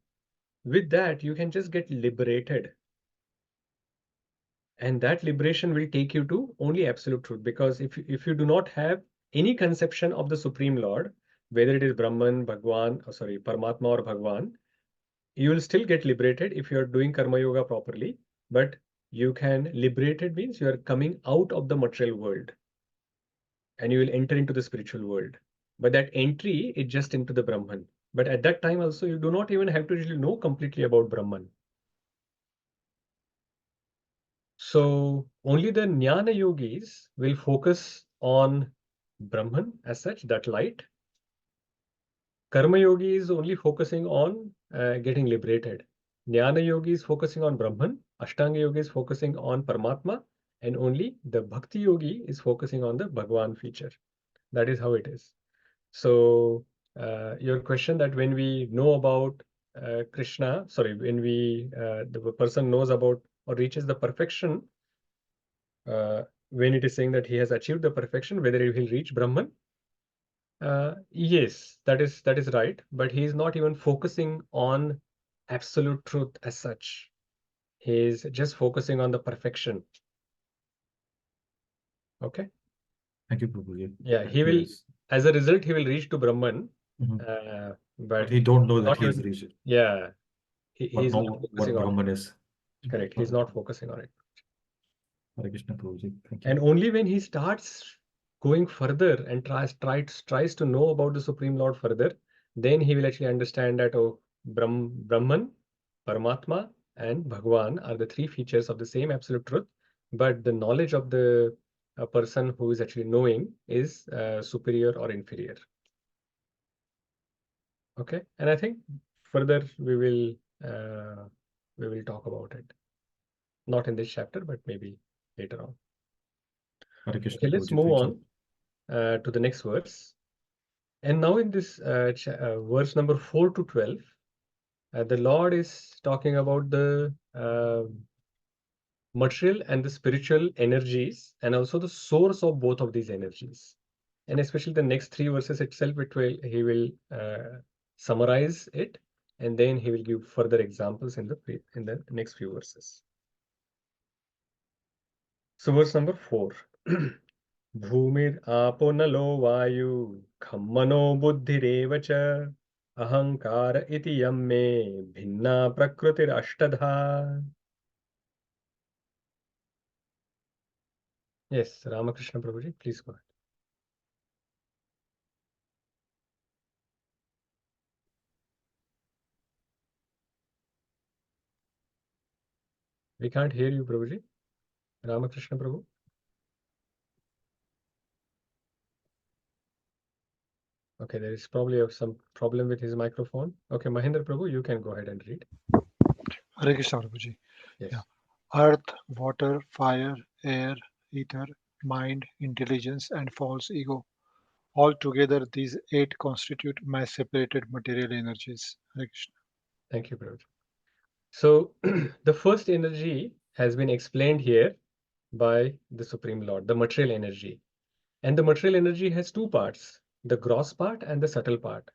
with that you can just get liberated. And that liberation will take you to only absolute truth. Because if you do not have any conception of the Supreme Lord, whether it is Brahman, Bhagwan, or sorry, Paramatma or Bhagwan, you will still get liberated if you are doing Karma Yoga properly. But you can, liberated means you are coming out of the material world and you will enter into the spiritual world. But that entry is just into the Brahman. But at that time also, you do not even have to really know completely about Brahman. So only the Jnana yogis will focus on Brahman as such, that light. Karma yogi is only focusing on getting liberated. Jnana yogi is focusing on Brahman. Ashtanga yogi is focusing on Paramatma. And only the Bhakti yogi is focusing on the Bhagwan feature. That is how it is. So your question that when we know about Krishna, sorry, when the person knows about or reaches the perfection, when it is saying that he has achieved the perfection, whether he will reach Brahman, yes, that is right. But he is not even focusing on absolute truth as such. He is just focusing on the perfection. Okay. Thank you, Prabhuji. Yeah, That he will. clears. As a result, he will reach to Brahman. But But he don't know that not he has even. reached it, Yeah, he but is not know what focusing on it. Brahman is. Correct. He's not focusing on it. Hare Krishna, Prabhuji. Thank And you. only when he starts going further and tries to know about the Supreme Lord further, then he will actually understand that, oh, Brahman, Paramatma, and Bhagwan are the three features of the same absolute truth. But the knowledge of the person who is actually knowing is superior or inferior. Okay, and I think further we will talk about it. Not in this chapter, but maybe later on. Hare Krishna, Okay, let's Prabhuji. move Thank you. on to the next verse. And now in this verse number 4 to 12, the Lord is talking about the material and the spiritual energies, and also the source of both of these energies. And especially the next 3 verses itself, he will summarize it, and then he will give further examples in the next few verses. So verse number 4. Bhumir apo nalo vayu khammano buddhirev cha ahankara iti yamme bhinna prakrutir ashtadha. Yes, Ramakrishna Prabhuji, please go ahead. We can't hear you, Prabhuji. Ramakrishna Prabhu. Okay, there is probably some problem with his microphone. Okay, Mahendra Prabhu, you can go ahead and read. Hare Krishna Prabhuji. Yes. Yeah. Earth, water, fire, air, ether, mind, intelligence, and false ego. Altogether, these 8 constitute my separated material energies. Hare Krishna. Thank you, Prabhuji. So the first energy has been explained here by the Supreme Lord, the material energy. And the material energy has 2 parts, the gross part and the subtle part.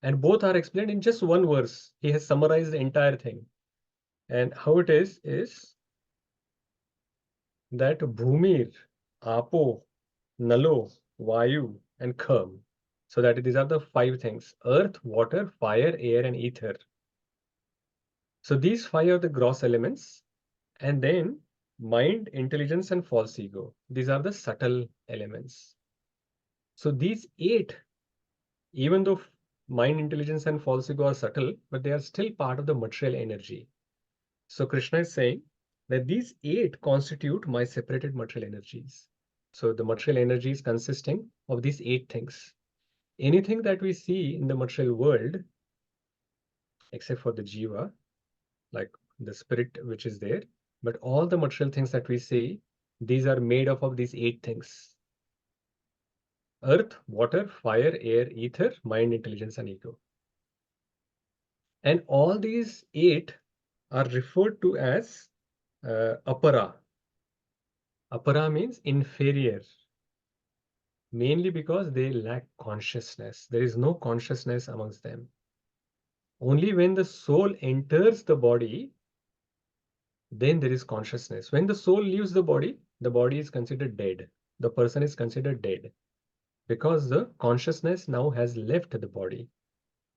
And both are explained in just one verse. He has summarized the entire thing. And how it is that Bhumir, Apo, Nalo, Vayu, and Kham. So that these are the 5 things: earth, water, fire, air, and ether. So these 5 are the gross elements. And then mind, intelligence, and false ego. These are the subtle elements. So these 8, even though mind, intelligence, and false ego are subtle, but they are still part of the material energy. So Krishna is saying that these 8 constitute my separated material energies. So the material energy is consisting of these 8 things. Anything that we see in the material world, except for the jiva, like the spirit which is there, but all the material things that we see, these are made up of these 8 things: earth, water, fire, air, ether, mind, intelligence, and ego. And all these 8 are referred to as apara. Apara means inferior, mainly because they lack consciousness. There is no consciousness amongst them. Only when the soul enters the body, then there is consciousness. When the soul leaves the body is considered dead. The person is considered dead because the consciousness now has left the body.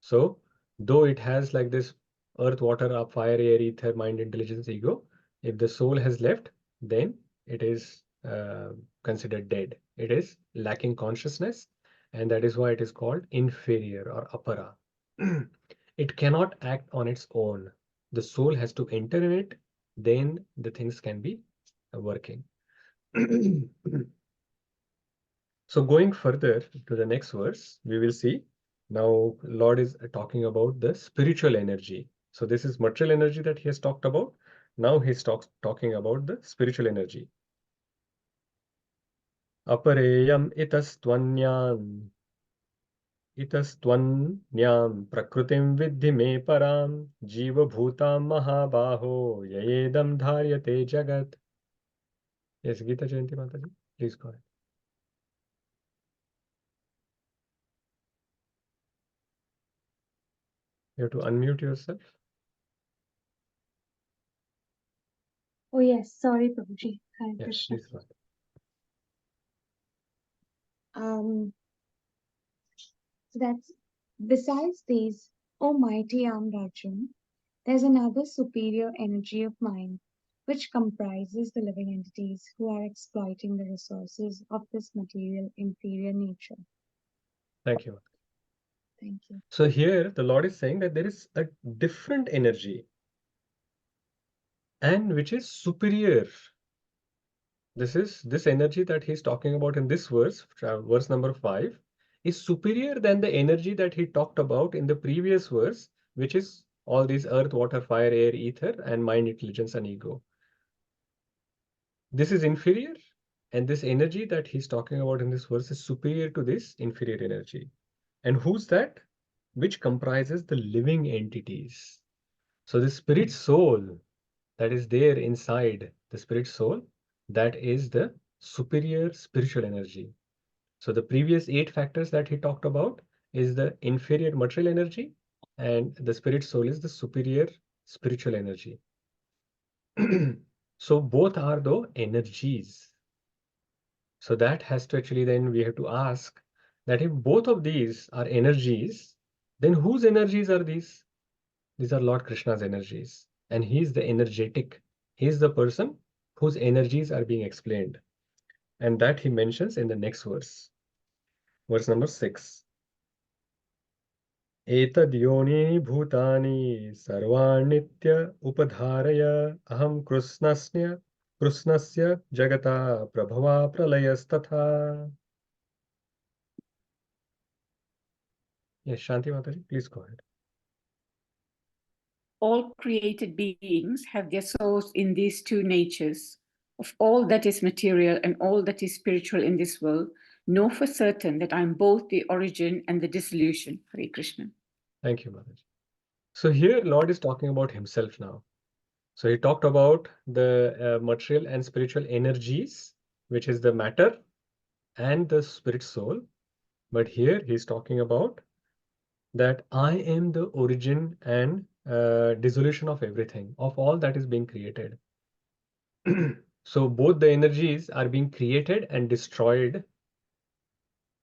So though it has like this earth, water, fire, air, ether, mind, intelligence, ego, if the soul has left, then it is considered dead. It is lacking consciousness, and that is why it is called inferior or apara. It cannot act on its own. The soul has to enter in it, then the things can be working. So going further to the next verse, we will see now Lord is talking about the spiritual energy. So this is material energy that he has talked about. Now he's talking about the spiritual energy. Apareyam itastwanyam prakrutim vidhi me param jiva bhutam mahabaho yayedam dharyate jagat. Yes, Gita Jayanti Mataji, please go ahead. You have to unmute yourself. Oh yes, sorry, Prabhuji. Hare Yes, Krishna. please go ahead. So that's besides these, O mighty armed Arjun, there's another superior energy of mind, which comprises the living entities who are exploiting the resources of this material inferior nature. Thank you. Thank you. So here the Lord is saying that there is a different energy and which is superior. This energy that he's talking about in this verse, verse number 5, is superior than the energy that he talked about in the previous verse, which is all these earth, water, fire, air, ether, and mind, intelligence, and ego. This is inferior, and this energy that he's talking about in this verse is superior to this inferior energy. And who's that? Which comprises the living entities. So the spirit soul that is there inside the spirit soul, that is the superior spiritual energy. So the previous 8 factors that he talked about is the inferior material energy, and the spirit soul is the superior spiritual energy. So both are the energies. So that has to actually, then we have to ask that if both of these are energies, then whose energies are these? These are Lord Krishna's energies. And he is the energetic. He is the person whose energies are being explained. And that he mentions in the next verse. Verse number 6. एतद् योनीनि भूतानि सर्वाण्यत्य उपधारय अहं कृष्णस्य जगता प्रभवा प्रलयस्तथा. Yes, Shanti Mataji, please go ahead. All created beings have their souls in these two natures. Of all that is material and all that is spiritual in this world, know for certain that I am both the origin and the dissolution. Hare Krishna. Thank you, Mataji. So here Lord is talking about himself now. So he talked about the material and spiritual energies, which is the matter and the spirit soul. But here he's talking about that I am the origin and dissolution of everything, of all that is being created. So both the energies are being created and destroyed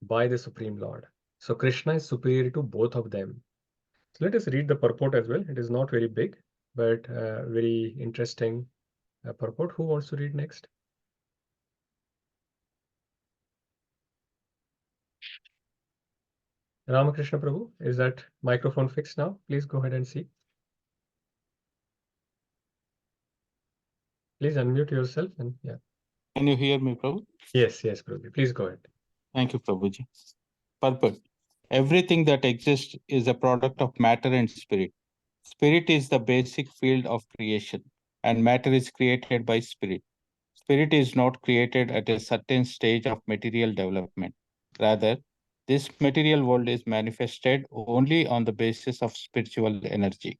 by the Supreme Lord. So Krishna is superior to both of them. So let us read the purport as well. It is not very big, but very interesting purport. Who wants to read next? Ramakrishna Prabhu, is that microphone fixed now? Please go ahead and see. Please unmute yourself and yeah. Can you hear me, Prabhu? Yes, Prabhu. Please go ahead. Thank you, Prabhuji. Purport. Everything that exists is a product of matter and spirit. Spirit is the basic field of creation, and matter is created by spirit. Spirit is not created at a certain stage of material development. Rather, this material world is manifested only on the basis of spiritual energy.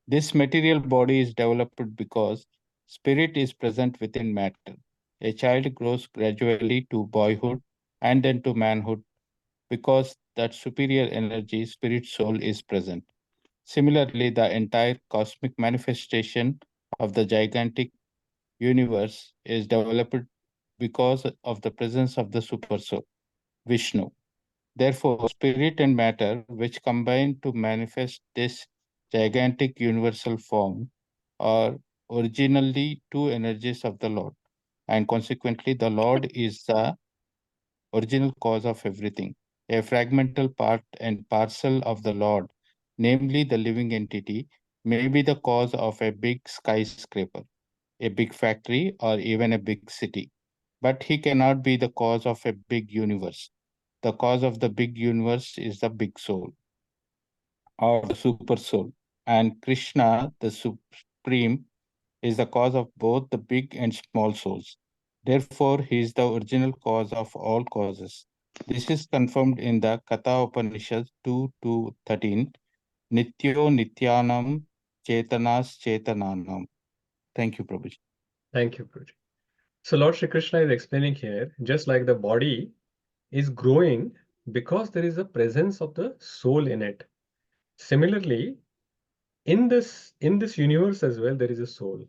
This material body is developed because spirit is present within matter. A child grows gradually to boyhood and then to manhood because that superior energy, spirit soul, is present. Similarly, the entire cosmic manifestation of the gigantic universe is developed because of the presence of the super soul, Vishnu. Therefore, spirit and matter, which combine to manifest this gigantic universal form, are originally two energies of the Lord, and consequently, the Lord is the original cause of everything. A fragmental part and parcel of the Lord, namely the living entity, may be the cause of a big skyscraper, a big factory, or even a big city. But he cannot be the cause of a big universe. The cause of the big universe is the big soul or the super soul. And Krishna, the supreme, is the cause of both the big and small souls. Therefore, he is the original cause of all causes. This is confirmed in the Katha Upanishad 2:13. Nityo Nityanam Chetanas Chetananam. Thank you, Prabhuji. Thank you, Prabhuji. So Lord Shri Krishna is explaining here, just like the body is growing because there is a presence of the soul in it. Similarly, in this universe as well, there is a soul.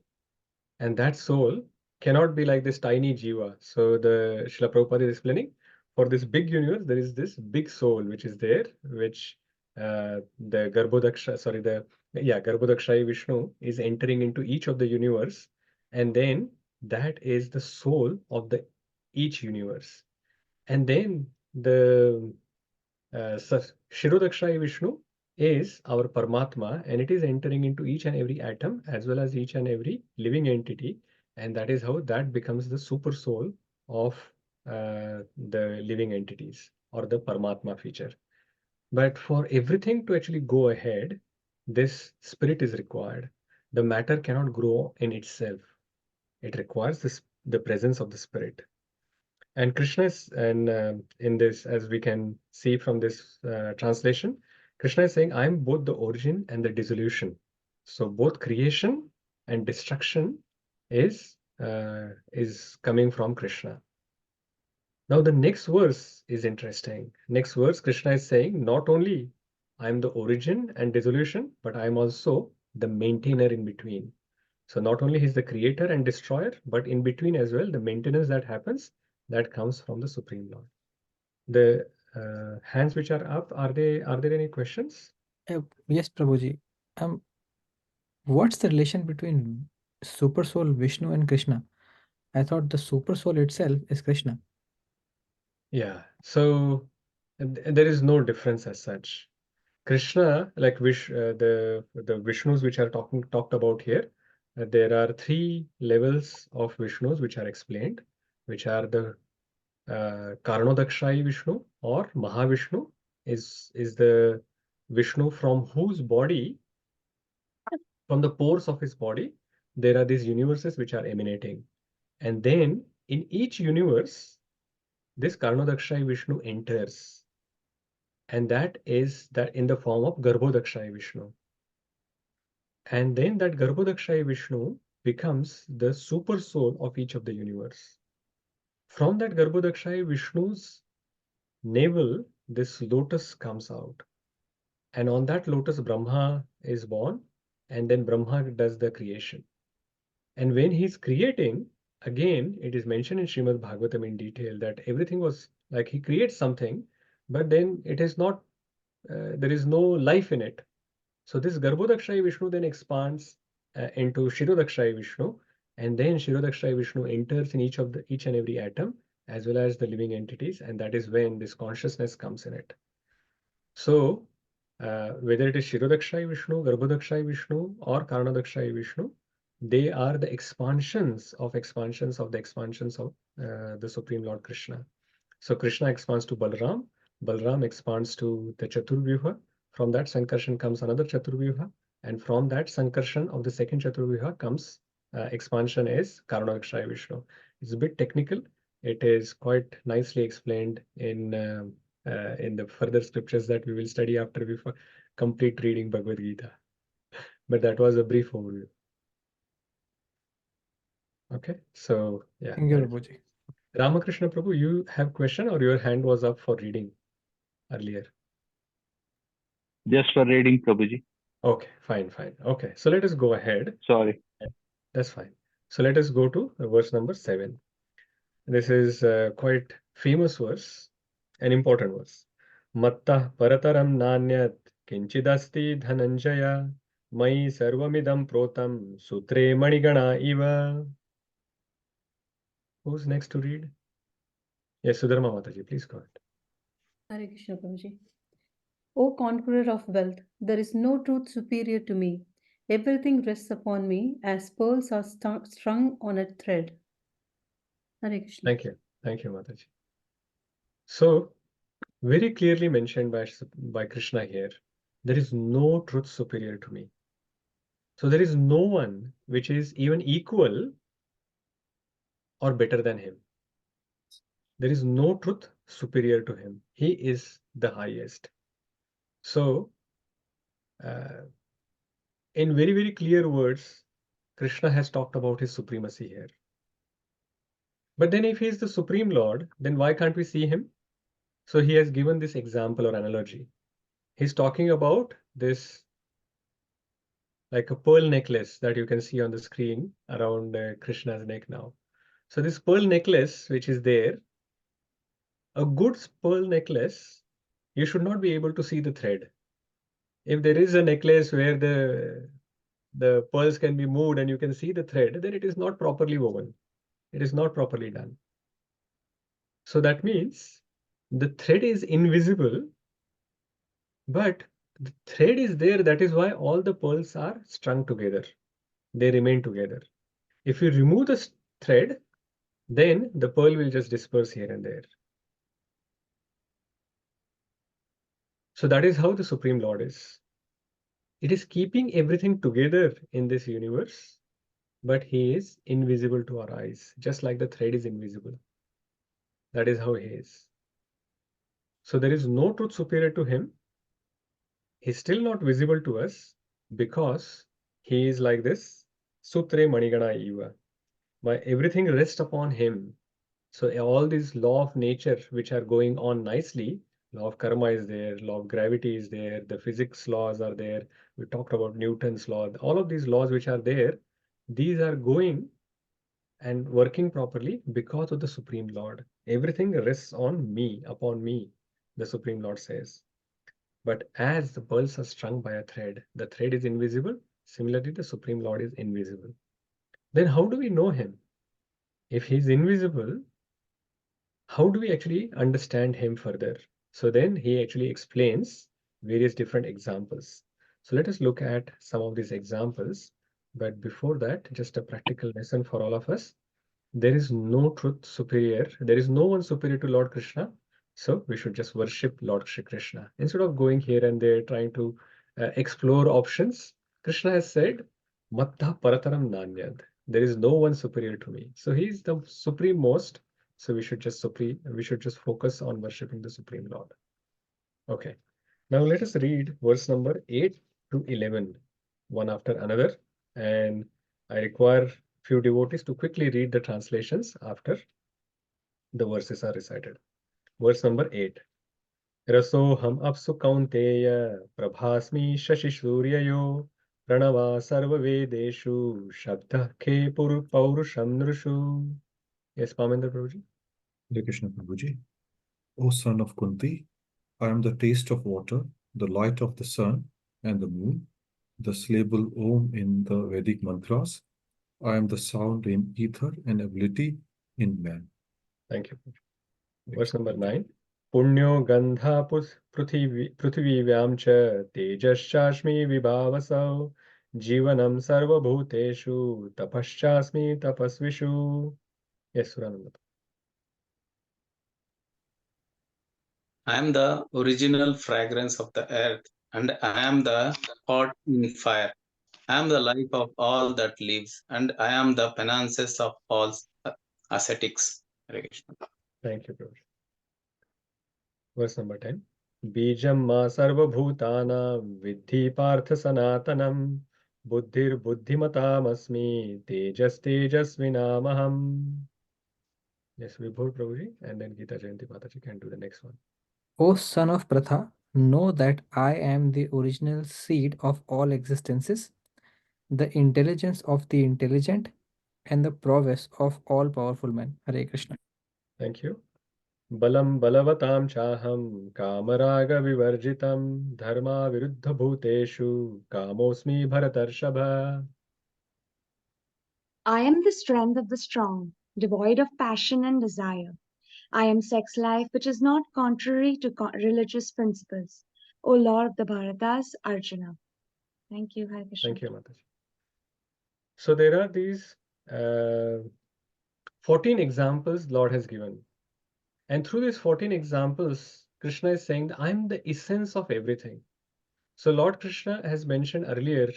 And that soul cannot be like this tiny jiva. So the Srila Prabhupada is explaining, for this big universe, there is this big soul which is there, which the Garbhodakshaya Vishnu is entering into each of the universe, and then that is the soul of the each universe. And then the Shirodakshaya Vishnu is our Paramatma, and it is entering into each and every atom as well as each and every living entity, and that is how that becomes the super soul of the living entities or the Paramatma feature. But for everything to actually go ahead, this spirit is required. The matter cannot grow in itself. It requires the presence of the spirit. And Krishna is, and in this, as we can see from this translation, Krishna is saying, I am both the origin and the dissolution. So both creation and destruction is coming from Krishna. Now the next verse is interesting. Next verse, Krishna is saying, not only I am the origin and dissolution, but I am also the maintainer in between. So not only he's the creator and destroyer, but in between as well, the maintenance that happens, that comes from the Supreme Lord. The hands which are up, are there any questions? Yes, Prabhuji. What's the relation between Super Soul, Vishnu, and Krishna? I thought the Super Soul itself is Krishna. Yeah, so there is no difference as such. Krishna, like the Vishnus which are talked about here, there are 3 levels of Vishnus which are explained, which are the Karnodakshayi Vishnu or Mahavishnu is the Vishnu from whose body, from the pores of his body, there are these universes which are emanating. And then in each universe, this Karnodakshayi Vishnu enters. And that is that in the form of Garbhodakshayi Vishnu. And then that Garbhodakshayi Vishnu becomes the super soul of each of the universe. From that Garbhodakshayi Vishnu's navel, this lotus comes out. And on that lotus, Brahma is born, and then Brahma does the creation. And when he's creating, again, it is mentioned in Srimad Bhagavatam in detail that everything was like he creates something, but then it is not, there is no life in it. So this Garbhodakshayi Vishnu then expands into Shirodakshayi Vishnu, and then Shirodakshayi Vishnu enters in each and every atom as well as the living entities, and that is when this consciousness comes in it. So whether it is Shirodakshayi Vishnu, Garbhodakshayi Vishnu, or Karnadakshayi Vishnu, they are the expansions of the expansions of the Supreme Lord Krishna. So Krishna expands to Balram, Balram expands to the Chaturvyuha. From that Sankarshan comes another Chaturvyuha, and from that Sankarshan of the second Chaturvyuha comes expansion is Karnadakshayi Vishnu. It's a bit technical. It is quite nicely explained in the further scriptures that we will study after we complete reading Bhagavad Gita. But that was a brief overview. Okay, so yeah. Thank you, Prabhuji. Ramakrishna Prabhu, you have question or your hand was up for reading earlier? Just for reading, Prabhuji. Okay, fine. Okay, so let us go ahead. Sorry. That's fine. So let us go to verse number 7. This is quite famous verse, an important verse. Matta parataram nanyat kinchidasti dhananjaya mai sarvamidam protam sutre manigana iva. Who's next to read? Yes, Sudharma Mataji, please go ahead. Hare Krishna Prabhuji. O conqueror of wealth, there is no truth superior to me. Everything rests upon me as pearls are strung on a thread. Hare Krishna. Thank you, Mataji. So, very clearly mentioned by Krishna here, there is no truth superior to me. So there is no one which is even equal or better than him. There is no truth superior to him. He is the highest. So, in very, very clear words, Krishna has talked about his supremacy here. But then if he is the Supreme Lord, then why can't we see him? So he has given this example or analogy. He's talking about this like a pearl necklace that you can see on the screen around Krishna's neck now. So this pearl necklace, which is there, a good pearl necklace, you should not be able to see the thread. If there is a necklace where the pearls can be moved and you can see the thread, then it is not properly woven. It is not properly done. So that means the thread is invisible, but the thread is there. That is why all the pearls are strung together. They remain together. If you remove the thread, then the pearl will just disperse here and there. So that is how the Supreme Lord is. It is keeping everything together in this universe, but he is invisible to our eyes, just like the thread is invisible. That is how he is. So there is no truth superior to him. He's still not visible to us because he is like this Sutre Manigana Iva. Everything rests upon him. So all these law of nature which are going on nicely, law of karma is there, law of gravity is there, the physics laws are there. We talked about Newton's law. All of these laws which are there, these are going and working properly because of the Supreme Lord. Everything rests on me, upon me, the Supreme Lord says. But as the pearls are strung by a thread, the thread is invisible. Similarly, the Supreme Lord is invisible. Then how do we know him? If he's invisible, how do we actually understand him further? So then he actually explains various different examples. So let us look at some of these examples. But before that, just a practical lesson for all of us. There is no truth superior. There is no one superior to Lord Krishna. So we should just worship Lord Shri Krishna. Instead of going here and there trying to explore options, Krishna has said, Matta Parataram Nanyad. There is no one superior to me. So he is the supreme most. So we should just focus on worshipping the Supreme Lord. Okay. Now let us read verse number 8 to 11, one after another. And I require few devotees to quickly read the translations after the verses are recited. Verse number 8. Rasoham apsu kaunteya prabhasmi shashi suryayo pranava sarva vedeshu shabda ke paurusham nrushu. Yes, Pamendra Prabhuji. Hare Krishna Prabhuji. O son of Kunti, I am the taste of water, the light of the sun and the moon, the syllable Om in the Vedic mantras. I am the sound in ether and ability in man. Thank you. Verse number 9. Punyo gandha pruthivyam cha tejaschasmi vibhavasau jivanam sarva bhuteshu tapaschasmi tapasvishu. Yes, Surananda. I am the original fragrance of the earth, and I am the hot in fire. I am the life of all that lives, and I am the penances of all ascetics. Hare Krishna. Thank you, Prabhu. Verse number 10. Bijam ma sarva bhutanam vidhi partha sanatanam buddhir buddhimatam asmi tejas tejasvinamaham. Yes, Vibhur Prabhuji, and then Gita Jayanti Mataji can do the next one. O son of Pratha, know that I am the original seed of all existences, the intelligence of the intelligent, and the prowess of all powerful men. Hare Krishna. Thank you. Balam balavatam chaham kamaraga vivarjitam dharma viruddha bhuteshu kamosmi bharatarshava. I am the strength of the strong, devoid of passion and desire. I am sex life which is not contrary to religious principles. O Lord of the Bharatas, Arjuna. Thank you, Hare Krishna. Thank you, Mataji. So there are these 14 examples Lord has given. And through these 14 examples, Krishna is saying that I'm the essence of everything. So Lord Krishna has mentioned earlier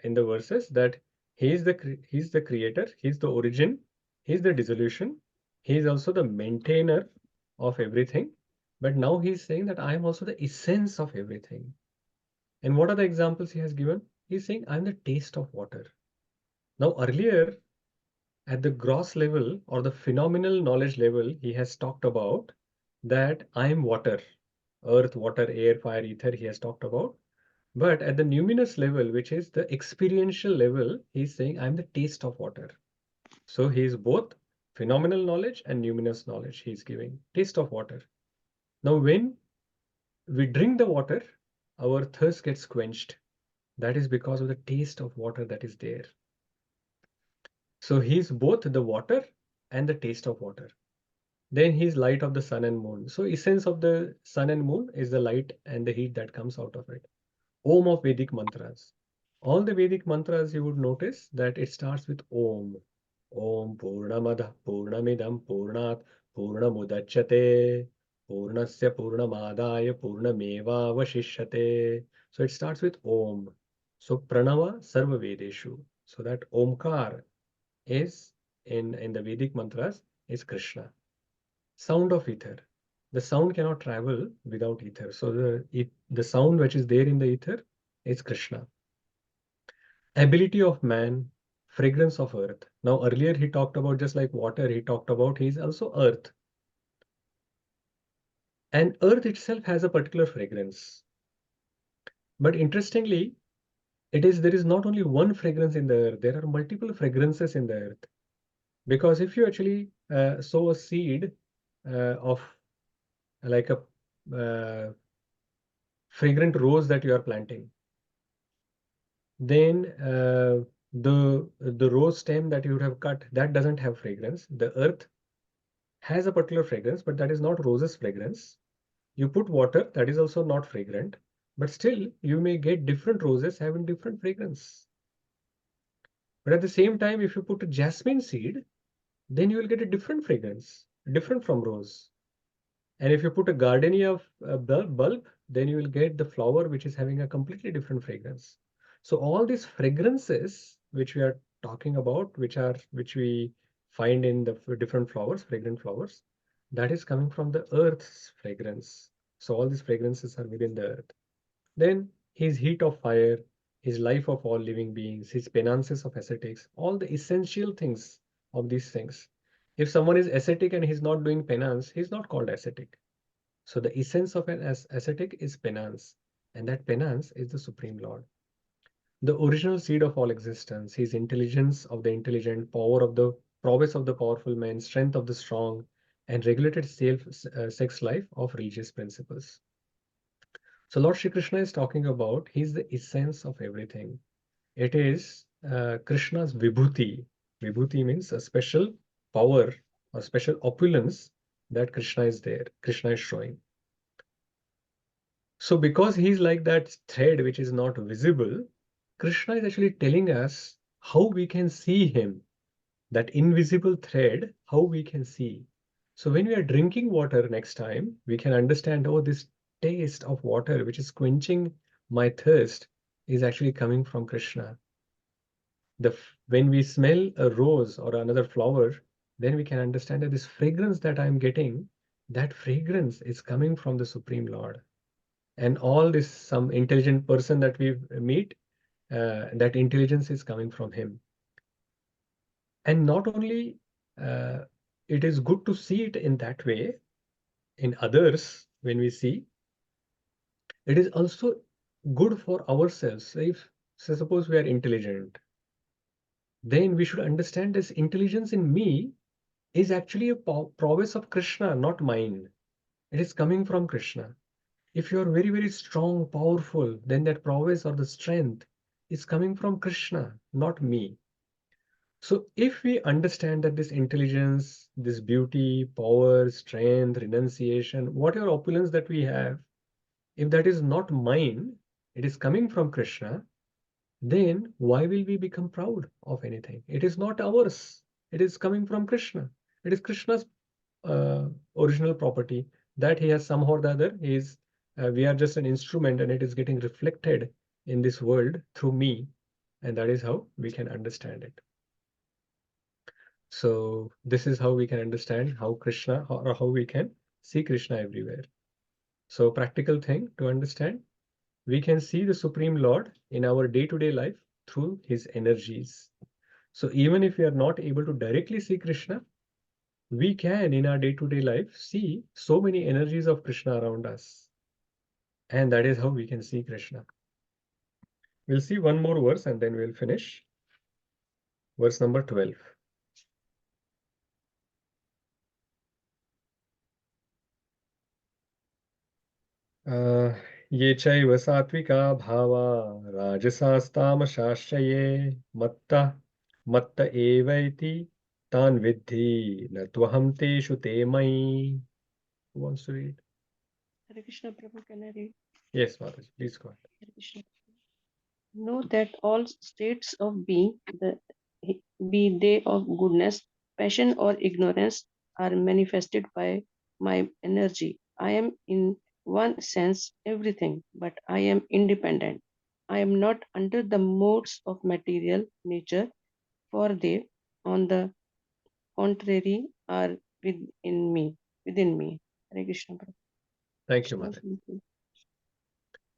in the verses that he's the creator, he's the origin, he's the dissolution, he's also the maintainer of everything. But now he's saying that I am also the essence of everything. And what are the examples he has given? He's saying I'm the taste of water. Now earlier, at the gross level or the phenomenal knowledge level, he has talked about that I am water, earth, water, air, fire, ether, he has talked about. But at the numinous level, which is the experiential level, he's saying I'm the taste of water. So he is both phenomenal knowledge and numinous knowledge he's giving. Taste of water. Now when we drink the water, our thirst gets quenched. That is because of the taste of water that is there. So he's both the water and the taste of water. Then he's light of the sun and moon. So essence of the sun and moon is the light and the heat that comes out of it. Om of Vedic mantras. All the Vedic mantras, you would notice that it starts with Om. Om Purnamada Purnamidam Purnat Purnamudachyate Purnasya Purnamadaya Purnameva Vashishyate. So it starts with Om. So Pranava Sarva Vedeshu. So that Omkar is in the Vedic mantras is Krishna. Sound of ether. The sound cannot travel without ether. So the sound which is there in the ether is Krishna. Ability of man, fragrance of earth. Now, earlier he talked about just like water, he talked about he is also earth. And earth itself has a particular fragrance. But interestingly, there is not only one fragrance in the earth, there are multiple fragrances in the earth. Because if you actually sow a seed of like a fragrant rose that you are planting, then the rose stem that you would have cut, that doesn't have fragrance. The earth has a particular fragrance, but that is not rose's fragrance. You put water, that is also not fragrant, but still you may get different roses having different fragrance. But at the same time, if you put a jasmine seed, then you will get a different fragrance, different from rose. And if you put a gardenia bulb, then you will get the flower which is having a completely different fragrance. So all these fragrances which we are talking about, which we find in the different flowers, fragrant flowers, that is coming from the earth's fragrance. So all these fragrances are within the earth. Then his heat of fire, his life of all living beings, his penances of ascetics, all the essential things of these things. If someone is ascetic and he's not doing penance, he's not called ascetic. So the essence of an ascetic is penance, and that penance is the Supreme Lord. The original seed of all existence, his intelligence of the intelligent, power of the prowess of the powerful man, strength of the strong, and regulated sex life of religious principles. So Lord Shri Krishna is talking about, he's the essence of everything. It is Krishna's vibhuti. Vibhuti means a special power or special opulence that Krishna is showing. So because he's like that thread which is not visible, Krishna is actually telling us how we can see him, that invisible thread, how we can see. So when we are drinking water next time, we can understand, oh, this taste of water which is quenching my thirst is actually coming from Krishna. When we smell a rose or another flower, then we can understand that this fragrance that I'm getting, that fragrance is coming from the Supreme Lord. And all this, some intelligent person that we meet, that intelligence is coming from him. And not only it is good to see it in that way, in others, when we see, it is also good for ourselves. So suppose we are intelligent, then we should understand this intelligence in me is actually a prowess of Krishna, not mine. It is coming from Krishna. If you are very, very strong, powerful, then that prowess or the strength is coming from Krishna, not me. So if we understand that this intelligence, this beauty, power, strength, renunciation, whatever opulence that we have, if that is not mine, it is coming from Krishna, then why will we become proud of anything? It is not ours. It is coming from Krishna. It is Krishna's original property that he has somehow or the other. We are just an instrument and it is getting reflected in this world through me. And that is how we can understand it. So this is how we can understand how Krishna, or how we can see Krishna everywhere. So practical thing to understand, we can see the Supreme Lord in our day-to-day life through his energies. So even if we are not able to directly see Krishna, we can in our day-to-day life see so many energies of Krishna around us. And that is how we can see Krishna. We'll see one more verse and then we'll finish. Verse number 12. ये चैव सात्विका भावा राजसास्तामशाश्च ये मत्त एवैति तान् विद्धि न त्वहं तेषु ते मयि. Who wants to read? Hare Krishna Prabhu, can I read? Yes, Maharaj, please go ahead. Hare Krishna. Know that all states of being, be they of goodness, passion, or ignorance, are manifested by my energy. I am in one sense everything, but I am independent. I am not under the modes of material nature, for they, on the contrary, are within me. Hare Krishna Prabhu. Thank you, Maharaj.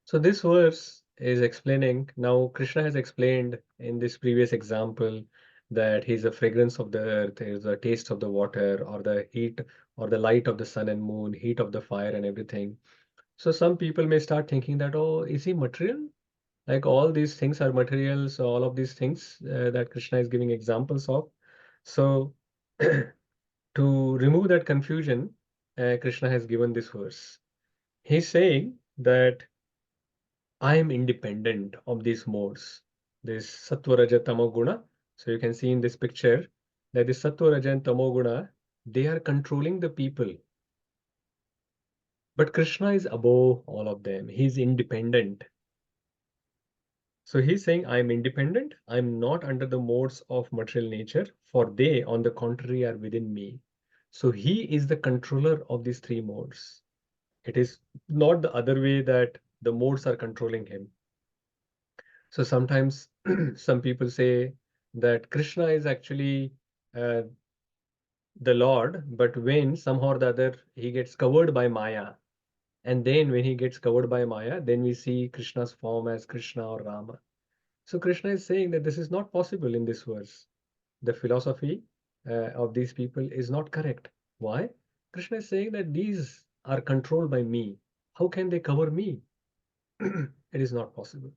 So this verse is explaining, now Krishna has explained in this previous example that he's the fragrance of the earth, he's the taste of the water, or the heat or the light of the sun and moon, heat of the fire and everything. So some people may start thinking that, oh, is he material? Like all these things are materials, all of these things that Krishna is giving examples of. So to remove that confusion, Krishna has given this verse. He's saying that I am independent of these modes, this sattva, raja, tamo guna. So you can see in this picture that the sattva, raja, and tamo guna, they are controlling the people. But Krishna is above all of them. He's independent. So he's saying, I'm independent. I'm not under the modes of material nature, for they, on the contrary, are within me. So he is the controller of these three modes. It is not the other way that the modes are controlling him. So sometimes some people say that Krishna is actually uh, the Lord, but when somehow or the other he gets covered by Maya, and then when he gets covered by Maya, then we see Krishna's form as Krishna or Rama. So Krishna is saying that this is not possible in this verse. The philosophy of these people is not correct. Why? Krishna is saying that these are controlled by me. How can they cover me? It is not possible.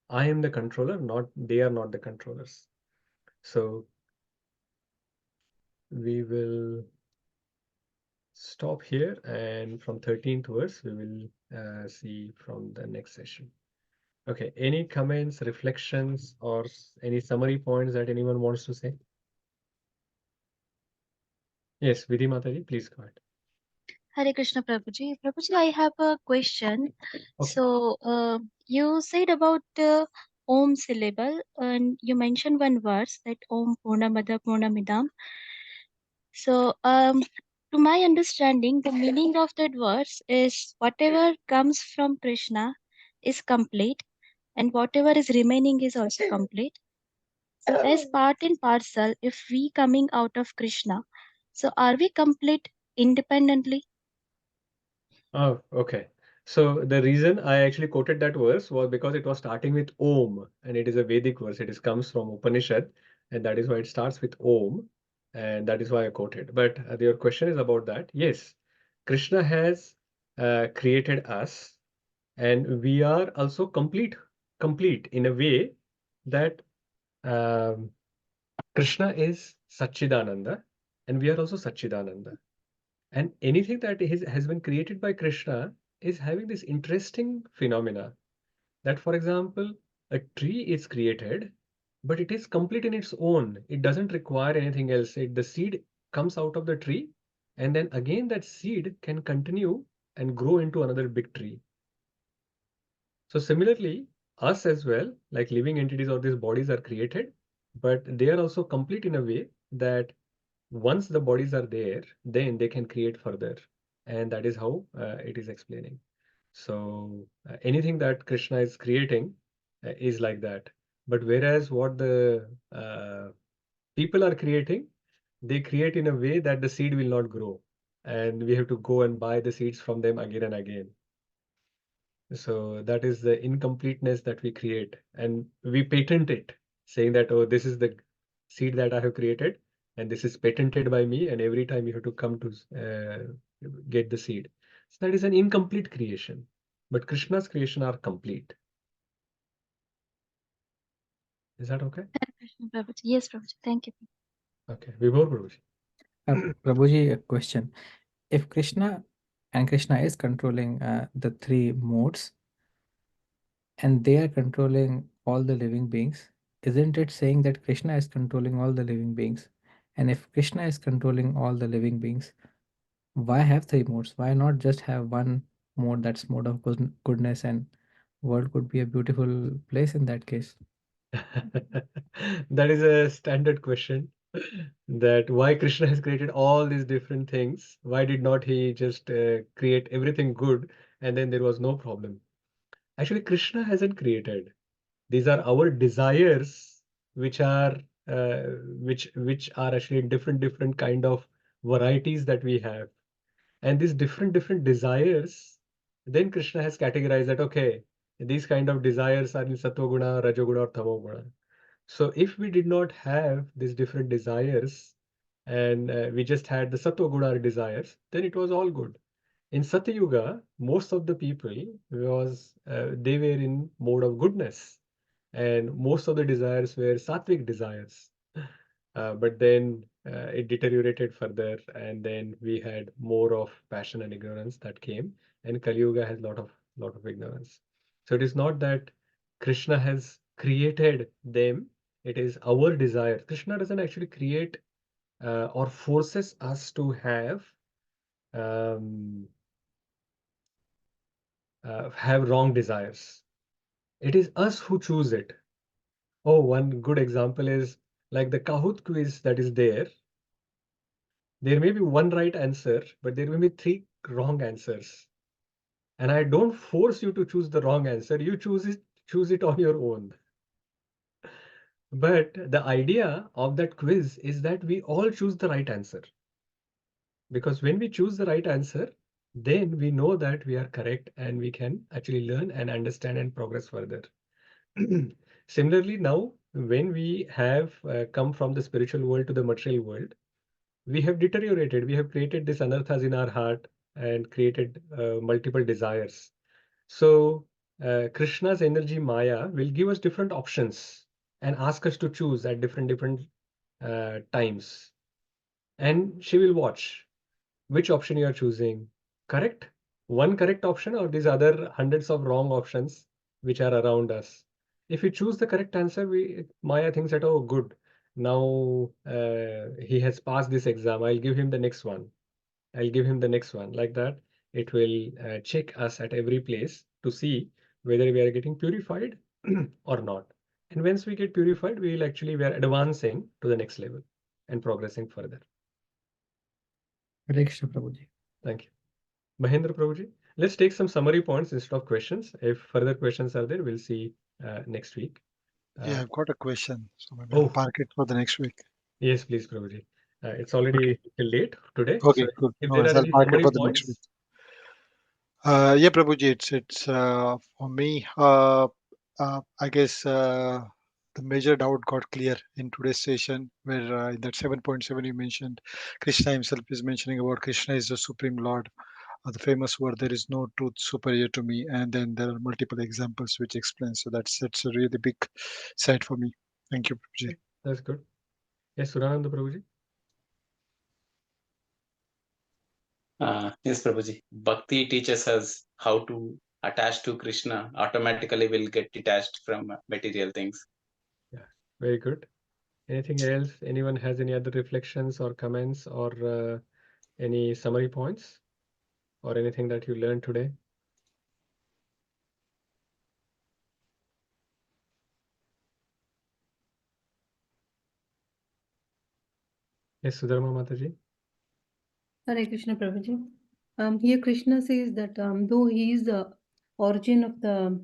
I am the controller, not they are not the controllers. So we will stop here, and from 13th verse we will see from the next session. Okay, any comments, reflections, or any summary points that anyone wants to say? Yes, Vidhi Mataji, please go ahead. Hare Krishna Prabhuji. Prabhuji, I have a question. Okay. So, you said about Om syllable, and you mentioned one verse that Om Purnamada Purnamidam. So, to my understanding, the meaning of that verse is whatever comes from Krishna is complete, and whatever is remaining is also complete. So, as part and parcel, if we coming out of Krishna, so are we complete independently? Oh, okay. So the reason I actually quoted that verse was because it was starting with Om, and it is a Vedic verse. It is comes from Upanishad, and that is why it starts with Om, and that is why I quoted. But your question is about that. Yes, Krishna has created us, and we are also complete in a way that um, Krishna is Satchidananda, and we are also Satchidananda. And anything that has been created by Krishna is having this interesting phenomena that, for example, a tree is created, but it is complete in its own. It doesn't require anything else. The seed comes out of the tree, and then again that seed can continue and grow into another big tree. So similarly, us as well, like living entities or these bodies are created, but they are also complete in a way that once the bodies are there, then they can create further. And that is how it is explaining. So anything that Krishna is creating is like that. But whereas what the people are creating, they create in a way that the seed will not grow. And we have to go and buy the seeds from them again and again. So that is the incompleteness that we create, and we patent it, saying that, oh, this is the seed that I have created, and this is patented by me, and every time you have to come to get the seed. So that is an incomplete creation, but Krishna's creation are complete. Is that okay? Prabhuji. Yes, Prabhuji. Thank you. Okay, Vibhor Prabhuji. Prabhuji, a question. If Krishna is controlling the three modes, and they are controlling all the living beings, isn't it saying that Krishna is controlling all the living beings? And if Krishna is controlling all the living beings, why have three modes? Why not just have one mode, that's mode of goodness, and world could be a beautiful place in that case? That is a standard question, that why Krishna has created all these different things. Why did not he just create everything good, and then there was no problem? Actually, Krishna hasn't created. These are our desires, which are which are actually different kind of varieties that we have. And these different desires, then Krishna has categorized that, okay, these kind of desires are in Sattva Guna, Rajoguna, or Tamo Guna. So if we did not have these different desires and we just had the Sattva Guna desires, then it was all good. In Satya Yuga, most of the people they were in mode of goodness, and most of the desires were sattvic desires. But then it deteriorated further, and then we had more of passion and ignorance that came, and Kali Yuga has lot of ignorance. So it is not that Krishna has created them; it is our desire. Krishna doesn't actually create or forces us to um, have wrong desires. It is us who choose it. Oh, one good example is like the Kahoot quiz that is there. There may be one right answer, but there may be 3 wrong answers. And I don't force you to choose the wrong answer. You choose it on your own. But the idea of that quiz is that we all choose the right answer. Because when we choose the right answer, then we know that we are correct and we can actually learn and understand and progress further. Similarly, now when we have come from the spiritual world to the material world, we have deteriorated. We have created these anarthas in our heart and created multiple desires. So Krishna's energy Maya will give us different options and ask us to choose at different times. And she will watch which option you are choosing. Correct? One correct option or these other hundreds of wrong options which are around us. If you choose the correct answer, Maya thinks that, oh, good. Now he has passed this exam. I'll give him the next one. I'll give him the next one. Like that, it will check us at every place to see whether we are getting purified or not. And once we get purified, we are advancing to the next level and progressing further. Hare Krishna, Prabhuji. Thank you. Mahendra Prabhuji, let's take some summary points instead of questions. If further questions are there, we'll see next week. Yeah, I've got a question, so maybe Oh. I'll park it for the next week. Yes, please, Prabhuji. It's already late today. Okay, So cool. if No there worries, are I'll any park it summary for the next week. points, Yeah, Prabhuji, it's for me. I guess the major doubt got clear in today's session, where in that 7.7 you mentioned, Krishna himself is mentioning about Krishna is the Supreme Lord. The famous word, there is no truth superior to me, and then there are multiple examples which explain. So that's a really big side for me. Thank you, Prabhuji. that's good. Yes, Surananda Prabhuji. Yes, Prabhuji. Bhakti teaches us how to attach to Krishna. Automatically, will get detached from material things. Yeah, very good. Anything else? Anyone has any other reflections or comments or any summary points or anything that you learned today? Yes, Sudharma Mataji. Hare Krishna, Prabhuji. Here Krishna says that though he is the origin of the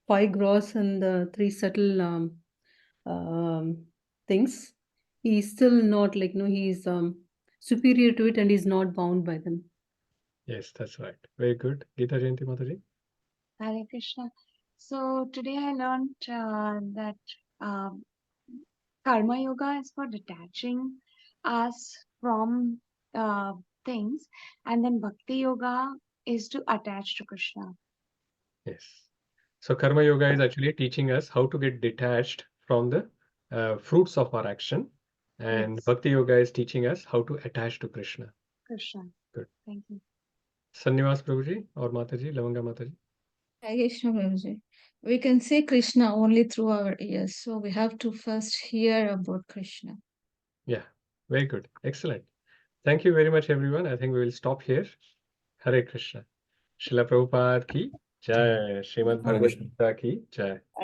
5 gross and the 3 subtle things, he is still not he is superior to it and is not bound by them. Yes, that's right. Very good. Geeta Jayanti Mataji. Hare Krishna. So today I learned that Karma Yoga is for detaching us from things, and then Bhakti Yoga is to attach to Krishna. Yes. So Karma Yoga is actually teaching us how to get detached from the fruits of our action. And Yes. Bhakti Yoga is teaching us how to attach to Krishna. Krishna. Good. Thank you. Sannivas Prabhuji or Mataji, Lavanga Mataji. Hare Krishna, Prabhuji. We can see Krishna only through our ears, so we have to first hear about Krishna. Yeah, very good. Excellent. Thank you very much, everyone. I think we will stop here. Hare Krishna. Srila Prabhupada ki jai. Srimad Bhagavad Gita ki jai.